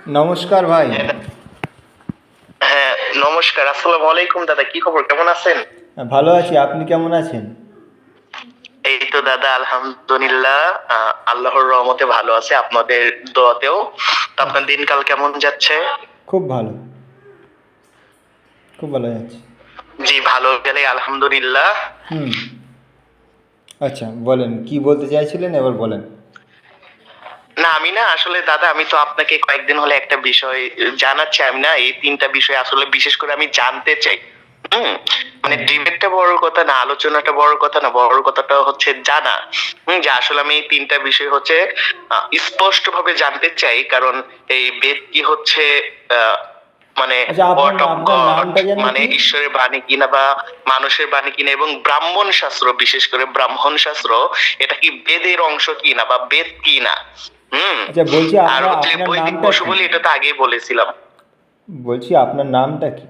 নমস্কার ভাই। হ্যাঁ হ্যাঁ, নমস্কার। আসসালামু আলাইকুম দাদা, কি খবর, কেমন আছেন? ভালো আছি, আপনি কেমন আছেন? এই তো দাদা, আলহামদুলিল্লাহ। আল্লাহর রহমতে ভালো আছে, আপনাদের দোয়াতেও। তো আপনার আচ্ছা, দিনকাল কেমন যাচ্ছে? খুব ভালো, খুব ভালো যাচ্ছে। জি, ভালো গেলে আলহামদুলিল্লাহ। হুম। আচ্ছা, বলেন কি বলতে চাইছিলেন, এবার বলেন। না, আমি না আসলে দাদা, আমি তো আপনাকে কয়েকদিন হলে একটা বিষয় জানাচ্ছি। আমি না এই ৩টা বিষয় আসলে বিশেষ করে আমি জানতে চাই। হুম? মানে হ্যাঁ। ডিবেটটা বড় কথা না, আলোচনাটা বড় কথা না, বড় কথাটা হচ্ছে জানা। যে আসলে আমি এই ৩টা বিষয় হচ্ছে স্পষ্টভাবে জানতে চাই। কারণ এই বেদ কি হচ্ছে আ মানে আচ্ছা, ওয়ার্ড অফ আপনার গড, নামটা যেন মানে কি? ঈশ্বরের বাণী কিনা বা মানুষের বাণী কিনা, এবং ব্রাহ্মণ শাস্ত্র, বিশেষ করে ব্রাহ্মণ শাস্ত্র এটা কি বেদের অংশ কিনা বা বেদ কিনা। হুম। আচ্ছা, বলছি আর আপনার হচ্ছে আপনার বৈদিক নামটা পশু কি? বলি, এটা তো আগেই বলেছিলাম। বলছি আপনার নামটা কি?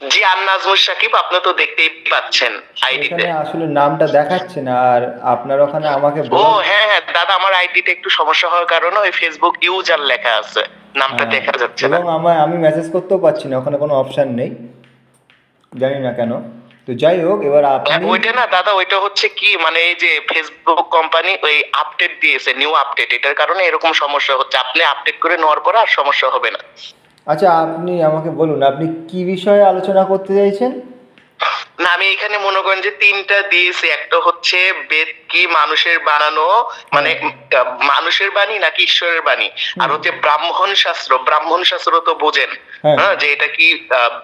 জি, নাজমুল সাকিব, আপনি তো দেখতেই পাচ্ছেন আইডিতে। এখানে আসলে নামটা দেখাচ্ছে না, আর আপনার ওখানে আমাকে ও বলা। হ্যাঁ হ্যাঁ দাদা, আমার আইডিতে একটু সমস্যা হওয়ার কারণে ওই ফেসবুক ইউজার লেখা আছে, নামটা হ্যাঁ, দেখা যাচ্ছে না। এবং আমি মেসেজ করতেও পারছি না, ওখানে কোনো অপশান নেই, জানি না কেন। তো যাই হোক, এবার আপনি। ওইটা না দাদা, ওইটা হচ্ছে কি, মানে এই যে ফেসবুক কোম্পানি ওই আপডেট দিয়েছে, নিউ আপডেট, এটার কারণে এরকম সমস্যা হচ্ছে। আপনি আপডেট করে নেওয়ার পর আর সমস্যা হবে না। আচ্ছা, আপনি আমাকে বলুন, আপনি কি বিষয়ে আলোচনা করতে চাইছেন? না, আমি এখানে মনে করেন যে ৩টা দিয়েছি। একটা হচ্ছে বেদ কি মানুষের বানানো, মানে হ্যাঁ। মানুষের বাণী নাকি ঈশ্বরের বাণী। আর হুম। হচ্ছে ব্রাহ্মণ শাস্ত্র, ব্রাহ্মণ শাস্ত্র তো বোঝেন। হ্যাঁ। হ্যাঁ, যে এটা কি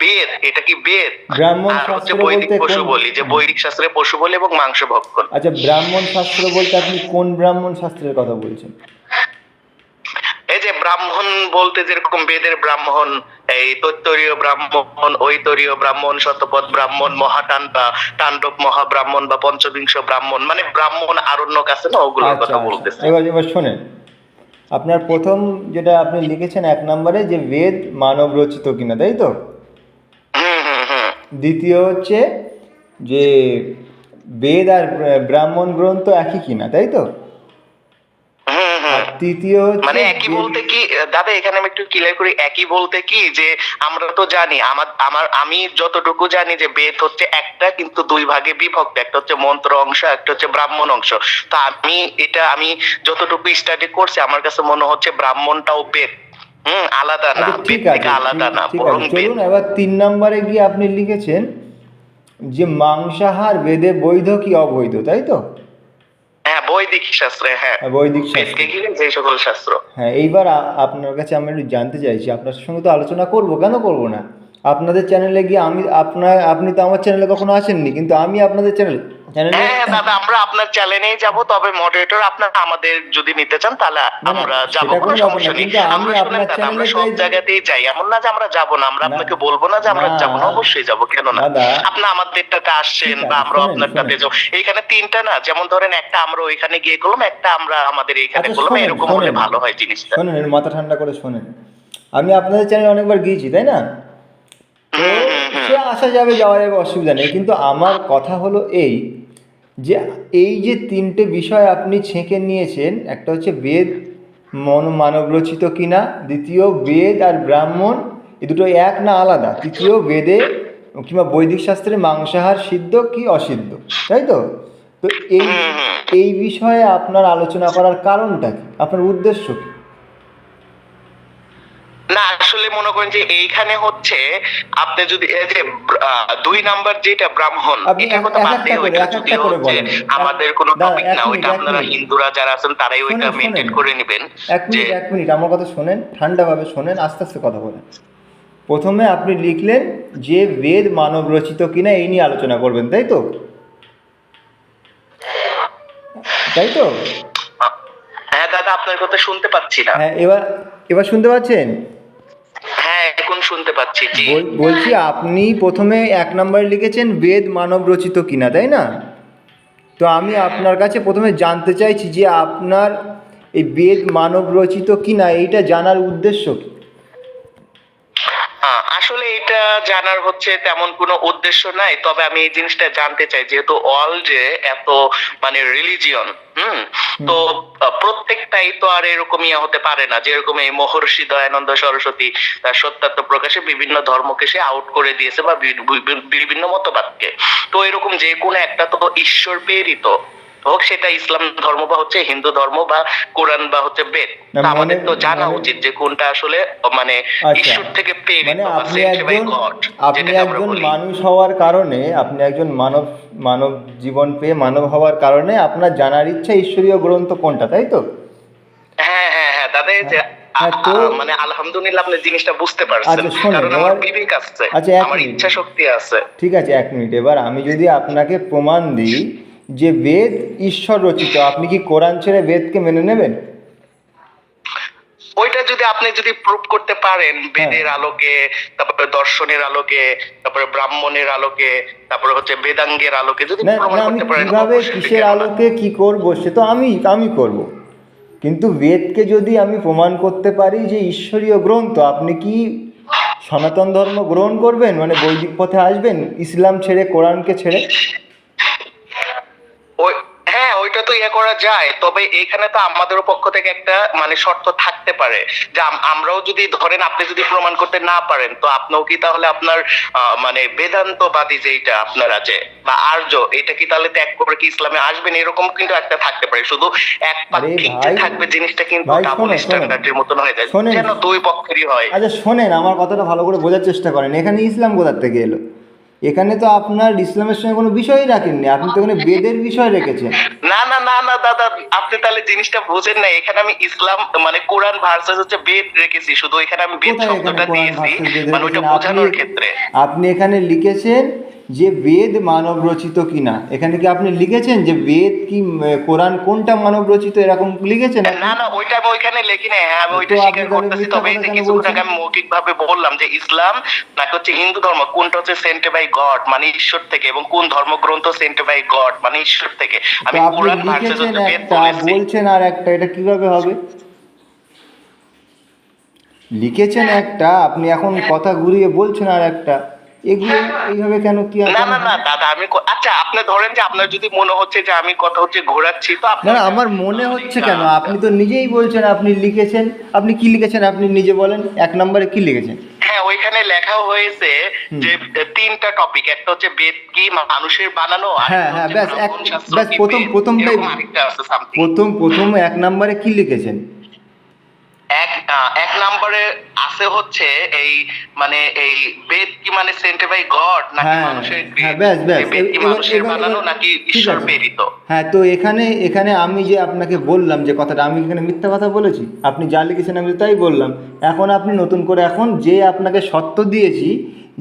বেদ, এটা কি বেদ। ব্রাহ্মণ আর হচ্ছে শাস্ত্র বৈদিক বলতে পশু কোন? বলি, যে বৈদিক শাস্ত্রে পশু বলি এবং মাংস ভক্ষণ। আচ্ছা, ব্রাহ্মণ শাস্ত্র বলতে আপনি কোন ব্রাহ্মণ শাস্ত্রের কথা বলছেন? এই যে ব্রাহ্মণ বলতে যেরকম বেদের ব্রাহ্মণ, এই তৈত্তরীয় ব্রাহ্মণ, ঐতরীয় ব্রাহ্মণ, শতপথ ব্রাহ্মণ, তাণ্ডব মহাব্রাহ্মণ বা পঞ্চবিংশ ব্রাহ্মণ, মানে ব্রাহ্মণ আরণ্যক আছে না, ওগুলোর আচ্ছা কথা আচ্ছা, বলতেছে। এবার শোনেন। আপনার প্রথম যেটা আপনি লিখেছেন ১ নম্বরে, যে বেদ মানব রচিত কিনা, তাই তো? হুম হুম হুম দ্বিতীয় হচ্ছে যে বেদ আর ব্রাহ্মণ গ্রন্থ একই কিনা, তাই তো? হুম আর হুম তৃতীয় হচ্ছে মানে একই বেদ। বলতে কি দাদা, এখানে আমি একটু ক্লিয়ার করি। একই বলতে কি, যে আমরা তো জানি, আমার আমার আমি যতটুকু জানি যে বেদ হচ্ছে একটা, কিন্তু দুই ভাগে বিভক্ত। একটা হচ্ছে মন্ত্র অংশ, একটা হচ্ছে ব্রাহ্মণ অংশ। তো আমি যতটুকু স্টাডি করছি, আমার কাছে মনে হচ্ছে ব্রাহ্মণটাও বেদ। আলাদা না, আচ্ছা, বেদ ঠিক থেকে আছে, আলাদা না, ঠিক বরং আছে, বেদ। চলুন এবার ৩ নম্বরে গিয়ে আপনি লিখেছেন যে মাংসাহার বেদে বৈধ কি অবৈধ, তাই তো? হ্যাঁ, বৈদিক শাস্ত্রে, হ্যাঁ। বৈদিক বেদকে শাস্ত্রে। ঘিরে যে সকল শাস্ত্র। হ্যাঁ, এইবার আপনার কাছে আমি একটু জানতে চাইছি, আপনার সঙ্গে তো আলোচনা করব, কেন করব না? আপনাদের চ্যানেলে গিয়ে আপনি তো আমার চ্যানেলে কখনো আসেননি, কিন্তু আমি আপনাদের চ্যানেলে। হ্যাঁ হ্যাঁ দাদা, আমরা আপনার চ্যানেলেই যাব, তবে মডারেটর আপনার আমাদের যদি নিতে চান তাহলে না না, আমরা যাব, সেটা কোনো কোনো ব্যাপার না, সমস্যা নেই। কিন্তু আমি আমরা শুনেন আপনার দাদা, আমরা চ্যানেলে সব জায়গাতেই যাই, এমন না যে আমরা যাব না। আমরা না আপনাকে বলবো না যে আমরা না, যাব না, অবশ্যই যাব, কেন না। দাদা, আপনি আমাদেরটাতে আসছেন ঠিক বা আছে, আমরা শোনেন আপনারটাতে শোনেন। যাবো। এইখানে 3টা না, যেমন ধরেন একটা আমরা ওইখানে গিয়ে করলাম, একটা আমরা আমাদের এইখানে আচ্ছা, করলাম, শোনেন এরকম হলে শোনেন ভালো হয় জিনিসটা। শোনেন, এর মাথা ঠান্ডা করে শোনেন। আমি আপনাদের চ্যানেলে অনেকবার গিয়েছি, তাই না? তো হুম হুম হুম সে আসা যাবে, যাওয়া যাবে, অসুবিধা নেই, কিন্তু আমার কথা হলো এই, যে এই যে 3টে বিষয় আপনি ছেঁকে নিয়েছেন, একটা হচ্ছে বেদ মানব রচিত কিনা, দ্বিতীয় বেদ আর ব্রাহ্মণ এই দুটো এক না আলাদা, তৃতীয় বেদে কিংবা বৈদিক শাস্ত্রে মাংসাহার সিদ্ধ কি অসিদ্ধ, তাই তো? তো এই হুম হুম এই বিষয়ে আপনার আলোচনা করার কারণটা কি, আপনার উদ্দেশ্য কি? না, আসলে মনে করেন যে এইখানে হচ্ছে, আপনি যদি এই যে 2 নাম্বার যেটা ব্রাহ্মণ, আপনি এটার কথা এক বাদ একটা দিয়ে, করে ওইটা এক একটা যদিও করে হচ্ছে বলেন। আমাদের কোনো দাঁড়া, টপিক এক না, মিনিট ওইটা এক আপনারা মিনিট হিন্দুরা যারা আছেন তারাই ওইটা শোনেন শোনেন, মেনটেন করে নেবেন। এক যে মিনিট এক মিনিট আমার কথা শোনেন, ঠান্ডাভাবে শোনেন, আস্তে আস্তে কথা বলেন। প্রথমে আপনি লিখলেন যে বেদ মানব রচিত কিনা, এই নিয়ে আলোচনা করবেন, তাই তো? তাই তো? হ্যাঁ দাদা, আপনার কথা শুনতে পাচ্ছি না। হ্যাঁ, এবার এবার শুনতে পাচ্ছেন? হ্যাঁ, এখন শুনতে পাচ্ছি, জি। বলছি, আপনি প্রথমে 1 নম্বরে লিখেছেন বেদ মানব রচিত কিনা, তাই না? তো আমি আপনার কাছে প্রথমে জানতে চাইছি যে আপনার এই বেদ মানব রচিত কিনা এইটা জানার উদ্দেশ্য কি? আসলে এটা জানার হচ্ছে তেমন কোনো উদ্দেশ্য নাই, তবে আমি এই জিনিসটা জানতে চাই যেহেতু ওয়ার্ল্ডে এত মানে রিলিজিয়ন, হুম। তো প্রত্যেকটাই তো আর এরকম ইয়ে হতে পারে না, যেরকম এই মহর্ষি দয়ানন্দ সরস্বতী তার সত্যাত্ম প্রকাশে বিভিন্ন ধর্মকে সে আউট করে দিয়েছে বা বিভিন্ন মতবাদকে। তো এরকম যে কোনো একটা তো ঈশ্বর প্রেরিত হোক, সেটা ইসলাম ধর্ম বা হচ্ছে হিন্দু ধর্ম বা কোরআন বা হচ্ছে বেদ, না তা আমাদের তো জানা মানে উচিত যে কোনটা আসলে মানে আচ্ছা, ঈশ্বর থেকে প্রেরিত মানে বা সেন্ট বাই গড, আপনি যেটাকে আমরা একজন বলি। মানুষ হওয়ার কারণে, আপনি একজন মানব মানব জীবন পেয়ে মানব হওয়ার কারণে আপনার জানার ইচ্ছা ঈশ্বরীয় গ্রন্থ কোনটা, তাই তো? হ্যাঁ হ্যাঁ হ্যাঁ দাদা, এই যে হ্যাঁ, হ্যাঁ, তো মানে আলহামদুলিল্লাহ আপনি জিনিসটা বুঝতে পারছেন, আচ্ছা শোনেন কারণ আমার এবার, বিবেক আছে, আচ্ছা এক আমার মিনিট, ইচ্ছা শক্তি আছে। ঠিক আছে এক মিনিট, এবার আমি যদি আপনাকে প্রমাণ দিই যে বেদ ঈশ্বর রচিত, আপনি কি কোরআন ছেড়ে বেদকে মেনে নেবেন? ওইটা যদি আপনি যদি প্রুভ করতে পারেন হ্যাঁ, বেদের আলোকে, তারপরে দর্শনের আলোকে, তারপরে ব্রাহ্মণের আলোকে, তারপরে হচ্ছে বেদাঙ্গের আলোকে যদি না প্রমাণ না, আমি করতে পারেন, কিভাবে অবশ্যই কিসের কেন না। আলোকে কি করব সে তো আমি আমি করব, কিন্তু বেদকে যদি আমি প্রমাণ করতে পারি যে ঈশ্বরীয় গ্রন্থ, আপনি কি সনাতন ধর্ম গ্রহণ করবেন, মানে বৈদিক পথে আসবেন ইসলাম ছেড়ে, কোরআনকে ছেড়ে? ওই হ্যাঁ, ওইটা তো ইয়ে করা যায়, তবে এখানে তো আমাদের পক্ষ থেকে একটা মানে শর্ত থাকতে পারে যে আমরাও যদি ধরেন আপনি যদি প্রমাণ করতে না পারেন, তো আপনিও কি তাহলে আপনার মানে বেদান্তবাদী যেটা আপনার আছে বা আর্য, এটা কি তাহলে ত্যাগ করে কি ইসলামে আসবেন, এরকম কিন্তু একটা থাকতে পারে। শুধু এক আরে পাক্ষিক যে ভাই, থাকবে জিনিসটা কিন্তু ভাই ডাবল শোনেন শোনেন স্ট্যান্ডার্ডের মতন হয়ে যায়, শোনেন, যেন দুই পক্ষেরই হয়। আচ্ছা শোনেন, আমার কথাটা ভালো করে বোঝার চেষ্টা করেন, এখানে ইসলাম কোথার থেকে এলো? এখানে তো আপনার ইসলামের সঙ্গে কোনো বিষয়ই রাখেননি, আপনি তো এখানে বেদের বিষয় রেখেছেন। না না না না দাদা, আপনি তাহলে জিনিসটা বুঝেন না, এখানে আমি ইসলাম মানে কোরআন ভার্সেস হচ্ছে বেদ রেখেছি, শুধু এখানে আমি বেদ কোথায় এখানে শব্দটা কোরআন দিয়েছি ভার্সেস বেদ মানে ওইটা রেখেছেন? আপনি বোঝানোর ক্ষেত্রে। আপনি এখানে লিখেছেন যে বেদ মানব রচিত কিনা, এখানে কি আপনি লিখেছেন যে বেদ কি কোরআন কোনটা মানব রচিত, এরকম লিখেছেন আপনি? না না, ওইটা আমি ওইখানে লিখি নাই, হ্যাঁ আমি তো ওইটা আপনি স্বীকার তাহলে করতেছি, মিথ্যা তবে এই কথা যে কেন কিছুক্ষণ বলছেন? আগে আমি মৌখিক ভাবে বললাম যে ইসলাম নাকি হচ্ছে হিন্দু ধর্ম কোনটা হচ্ছে সেন্ট বাই গড মানে ঈশ্বর থেকে, এবং কোন ধর্মগ্রন্থ সেন্ট বাই গড মানে ঈশ্বর থেকে, তো আমি আপনি কোরআন ভার্সেস লিখেছেন হচ্ছে বেদ একটা, বলেছি। বলছেন আর একটা, এটা কিভাবে হবে? লিখেছেন একটা, আপনি এখন কথা ঘুরিয়ে বলছেন আর একটা, এগুলো এইভাবে কেন, কি আর না কেন না না হয়? দাদা, আচ্ছা আপনি ধরেন যে আপনার যদি মনে হচ্ছে যে আমি কথা হচ্ছে ঘোরাচ্ছি, তো আপনি না না, ওইটা আমার মনে হচ্ছে লিখা কেন, আপনি তো নিজেই বলছেন আপনি লিখেছেন। আপনি কি লিখেছেন আপনি নিজে বলেন, এক নম্বরে কি লিখেছেন? হ্যাঁ, ওইখানে লেখা হয়েছে হুম। যে তিনটা টপিক, একটা হচ্ছে বেদ কি মানুষের বানানো, হ্যাঁ আরেকটা হ্যাঁ, হচ্ছে ব্যাস এক, ব্রাহ্মণ শাস্ত্র ব্যাস কি প্রথম বেদ, প্রথমটাই, এরকম আরেকটা আছে সামথিং। প্রথম এক নম্বরে কি লিখেছেন? এক নম্বরে আছে হচ্ছে এই মানে এই বেদ কি মানে সেন্ট বাই গড নাকি হ্যাঁ মানুষের হ্যাঁ, create, ব্যাস ব্যাস, এই বেদ কি এবার মানুষের এবার বানানো এবার নাকি ঠিক ঈশ্বর আছে। প্রেরিত। হ্যাঁ, তো এখানে এখানে আমি যে আপনাকে বললাম যে কথাটা, আমি এখানে মিথ্যা কথা বলেছি? আপনি যা লিখেছেন আমি তো তাই বললাম। এখন আপনি নতুন করে, এখন যে আপনাকে সত্য দিয়েছি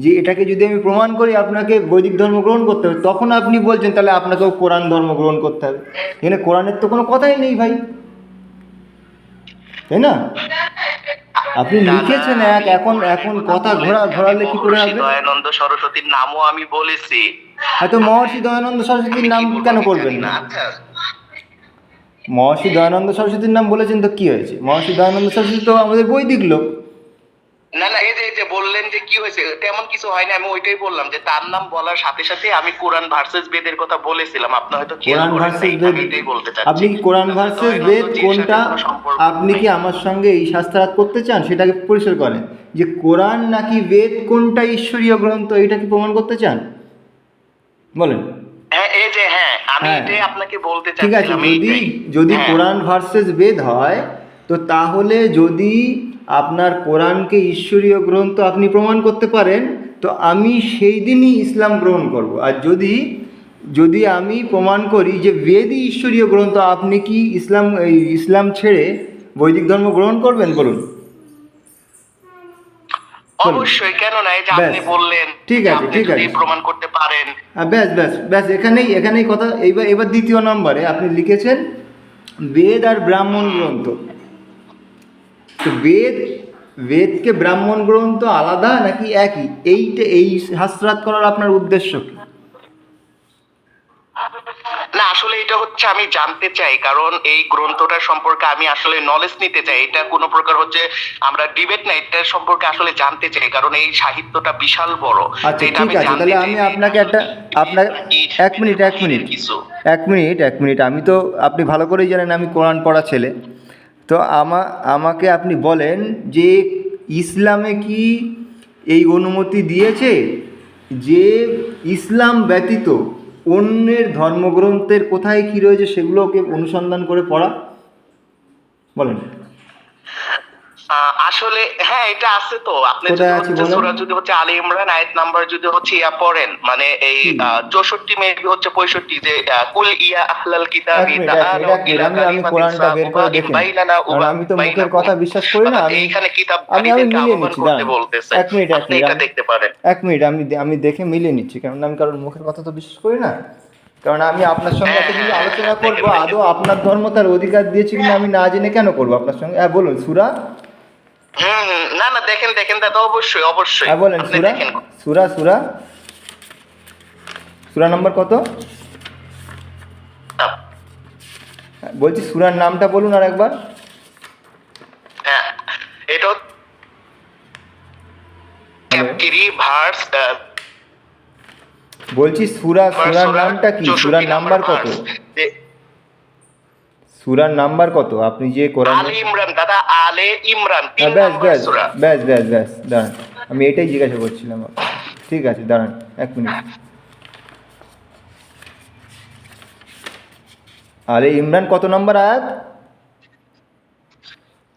যে এটাকে যদি আমি প্রমাণ করি আপনাকে বৈদিক ধর্ম গ্রহণ করতে হবে, তখন আপনি বলছেন তাহলে আপনাকেও কোরআন ধর্ম গ্রহণ করতে হবে। এখানে কোরআনের তো কোনো কথাই নেই ভাই, তাই না? আপনি না না, লিখেছেন এক, আমি এখন কোরআনের এখন কথা কথা বলেছি, আমি ঘোরালে কি করে মহর্ষি হবে? দয়ানন্দ সরস্বতীর নামও আমি বলেছি। হয়তো মহর্ষি দয়ানন্দ সরস্বতীর আমি নাম কি বলবো কেন আমি করবেন জানি না, না? আচ্ছা। মহর্ষি দয়ানন্দ সরস্বতীর নাম বলেছেন তো কি হয়েছে? মহর্ষি দয়ানন্দ সরস্বতী তো আমাদের বৈদিক লোক। না না, এই যে বললেন যে কি হয়েছে, তেমন কিছু হয়নি, আমি ওইটাই বললাম যে তার নাম বলার সাথে সাথে আমি কোরআন ভার্সেস বেদের কথা বলেছিলাম, আপনি হয়তো খেয়াল কোরআন করেন ভার্সেস নাই, বেদ, আমি এটাই বলতে আপনি চাচ্ছি। কি কোরআন তাছাড়া ভার্সেস দয়ানন্দ বেদ জির সাথে কোনটা, কোনো সম্পর্ক আপনি নাই। কি আমার সঙ্গে এই শাস্ত্রার্থ করতে চান সেটাকে পরিষ্কার করেন, যে কোরআন নাকি বেদ কোনটা ঈশ্বরীয় গ্রন্থ, এটা কি প্রমাণ করতে চান? বলেন। হ্যাঁ, এই যে হ্যাঁ, আমি হ্যাঁ, এটাই আপনাকে বলতে ঠিক আছে, চাচ্ছিলাম যদি এইটাই। যদি হ্যাঁ, কোরআন ভার্সেস বেদ হয়, তো তাহলে যদি আপনার কোরআনকে ঈশ্বরীয় গ্রন্থ আপনি প্রমাণ করতে পারেন, তো আমি সেই দিনই ইসলাম গ্রহণ করব। আর যদি যদি আমি প্রমাণ করি যে বেদই ঈশ্বরীয় গ্রন্থ, আপনি কি ইসলাম ছেড়ে বৈদিক ধর্ম গ্রহণ করবেন? বলুন বলুন। অবশ্যই, কেন না, এই যে ব্যাস, আপনি বললেন ঠিক যে আছে আপনি ঠিক যদি আছে, প্রমাণ করতে পারেন। ব্যাস ব্যাস ব্যাস, এখানেই এখানেই কথা। এইবার এবার দ্বিতীয় নম্বরে আপনি লিখেছেন বেদ আর ব্রাহ্মণ গ্রন্থ। তো বেদকে ব্রাহ্মণ গ্রন্থ আলাদা নাকি একই, এই শাস্ত্রার্থ করার আপনার উদ্দেশ্য কি? না আসলে আসলে এটা হচ্ছে আমি জানতে চাই, কারণ এই গ্রন্থটা সম্পর্কে আমি আসলে নলেজ নিতে চাই। এটা কোনো প্রকার হচ্ছে আমরা ডিবেট না, এটা সম্পর্কে আসলে জানতে চাই, কারণ এই সাহিত্যটা বিশাল বড়। আচ্ছা এটা ঠিক আমি আছে, জানতে তাহলে চাই আমি যে এটা আপনাকে একটা আপনার নাকি এক মিনিট এক বাহিরের মিনিট কিছু। এক মিনিট, আমি তো আপনি ভালো করেই জানেন আমি কোরআন পড়া ছেলে। তো আমাকে আপনি বলেন যে ইসলামে কি এই অনুমতি দিয়েছে যে ইসলাম ব্যতীত অন্যের ধর্মগ্রন্থের কোথায় কি রয়েছে সেগুলোকে অনুসন্ধান করে পড়া? বলেন আসলে হ্যাঁ, এটা আছে তো। আপনি যদি কোথায় আছে হচ্ছে বলেন। সূরা যদি হচ্ছে আলী ইমরান আয়াত নাম্বার যদি হচ্ছে পড়েন, মানে এই কি? 64 মেবি হচ্ছে 65, যে কুল ইয়া আহলাল কিতাবি তাআলু এক মিনিট, ইলা আমি কালিমাতিন কোরআনটা বের করে সাওয়াইন দেখেন, বাইনানা কারণ ওয়া আমি তো মুখের বাইনাকুম। কথা বিশ্বাস করি না। অর্থাৎ আমি এইখানে আমি কিতাবধারীদেরকে মিলিয়ে আহ্বান নিচ্ছি, করতে দাঁড়ান বলতেছে। এক মিনিট আপনি এটা দেখতে পারেন। এক মিনিট, আমি দেখে মিলিয়ে নিচ্ছি, কারণ আমি কারোর মুখের কথা তো বিশ্বাস করি না। কারণ আমি আপনার সঙ্গে হ্যাঁ, এতগুলো হ্যাঁ, আলোচনা হ্যাঁ, করবো, দেখেন, আদৌ আপনার ধর্ম তার অধিকার দিয়েছে কিনা আমি না জেনে কেন করবো আপনার সঙ্গে? হ্যাঁ বলুন সূরা। না না, দেখেন দেখেন দাদা, অবশ্যই অবশ্যই হ্যাঁ বলেন আপনি সূরা দেখেন। সূরা সূরা সূরা নম্বর কত? বলছি সূরার নামটা বলুন আর একবার। হ্যাঁ, এটা ক্যাপটিরি ভার্স, বলছি সূরার নামটা কি? সূরার নাম্বার কত? সূরার নাম্বার কত? আপনি যে কোরআন আলে ইমরান দাদা, আলে ইমরান 3 ব্যাস নাম্বার ব্যাস সূরা। ব্যাস ব্যাস ব্যাস দাঁড়ান, আমি এটাই জিজ্ঞাসা করছিলাম আপনাকে। ঠিক আছে দাঁড়ান এক মিনিট। আরে ইমরান কত নম্বর আয়াত?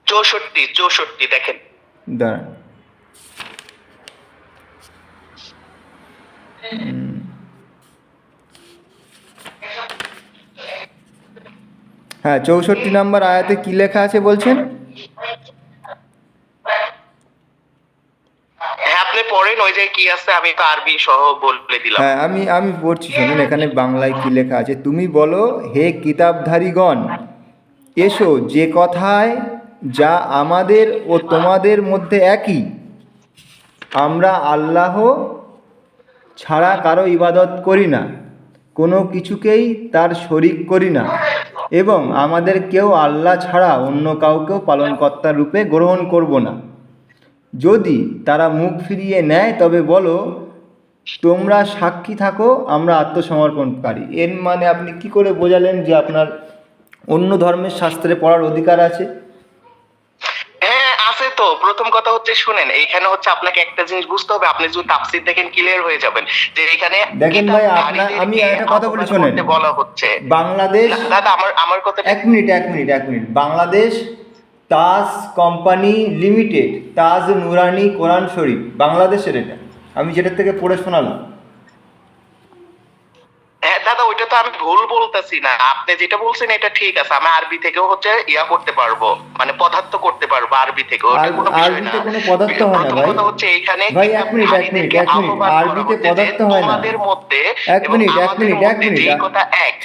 64 দেখেন। দাঁড়ান, হ্যাঁ 64 নম্বর আয়াতে কি লেখা আছে বলছেন? হ্যাঁ, আপনি পড়েন, ওই যে কি আছে আমি তো আরবি সহ বলে দিলাম। হ্যাঁ আমি পড়ছি, শুনুন এখানে বাংলায় কি লেখা আছে। তুমি বলো হে কিতাবধারীগণ, এসো যে কথায় যা আমাদের ও তোমাদের মধ্যে একই, আমরা আল্লাহ ছাড়া কারো ইবাদত করি না, কোনো কিছুকেই তার শরিক করি না, এবং আমাদের কেউ আল্লাহ ছাড়া অন্য কাউকেও পালনকর্তা রূপে গ্রহণ করব না। যদি তারা মুখ ফিরিয়ে নেয় তবে বলো তোমরা সাক্ষী থাকো আমরা আত্মসমর্পণকারী। এর মানে আপনি কি করে বোঝালেন যে আপনার অন্য ধর্মের শাস্ত্রে পড়ার অধিকার আছে? হ্যাঁ আছে তো। প্রথম কথা হচ্ছে শুনেন, এইখানে হচ্ছে আপনাকে একটা জিনিস বুঝতে হবে, আপনি যদি তাফসীর দেখেন ক্লিয়ার হয়ে যাবেন যে এখানে দেখেন ভাই, আমি একটা কথা বলি শোনেন, বলা হচ্ছে বাংলাদেশ, দাদা আমার কথা এক মিনিট, বাংলাদেশ তাজ কোম্পানি লিমিটেড, তাজ নুরানি কোরআন শরীফ বাংলাদেশের, এটা আমি যেটা থেকে পড়ে শোনালাম। হ্যাঁ দাদা, ওইটা তো আমি ভুল বলতেছি না। আপনি যেটা বলছেন এটা ঠিক আছে, আমি আরবি থেকেও হচ্ছে করতে পারবো, মানে পদার্থ করতে পারবো আরবি থেকে, ওটা কোনো বিষয় না। আরবিতে কোনো পদার্থ হয় না প্রথম ভাই। কথা হচ্ছে এইখানে ভাই এক মিনিট, আরবিতে পদার্থ হয় না। তোমাদের মধ্যে এক মিনিট যেই কথা এক।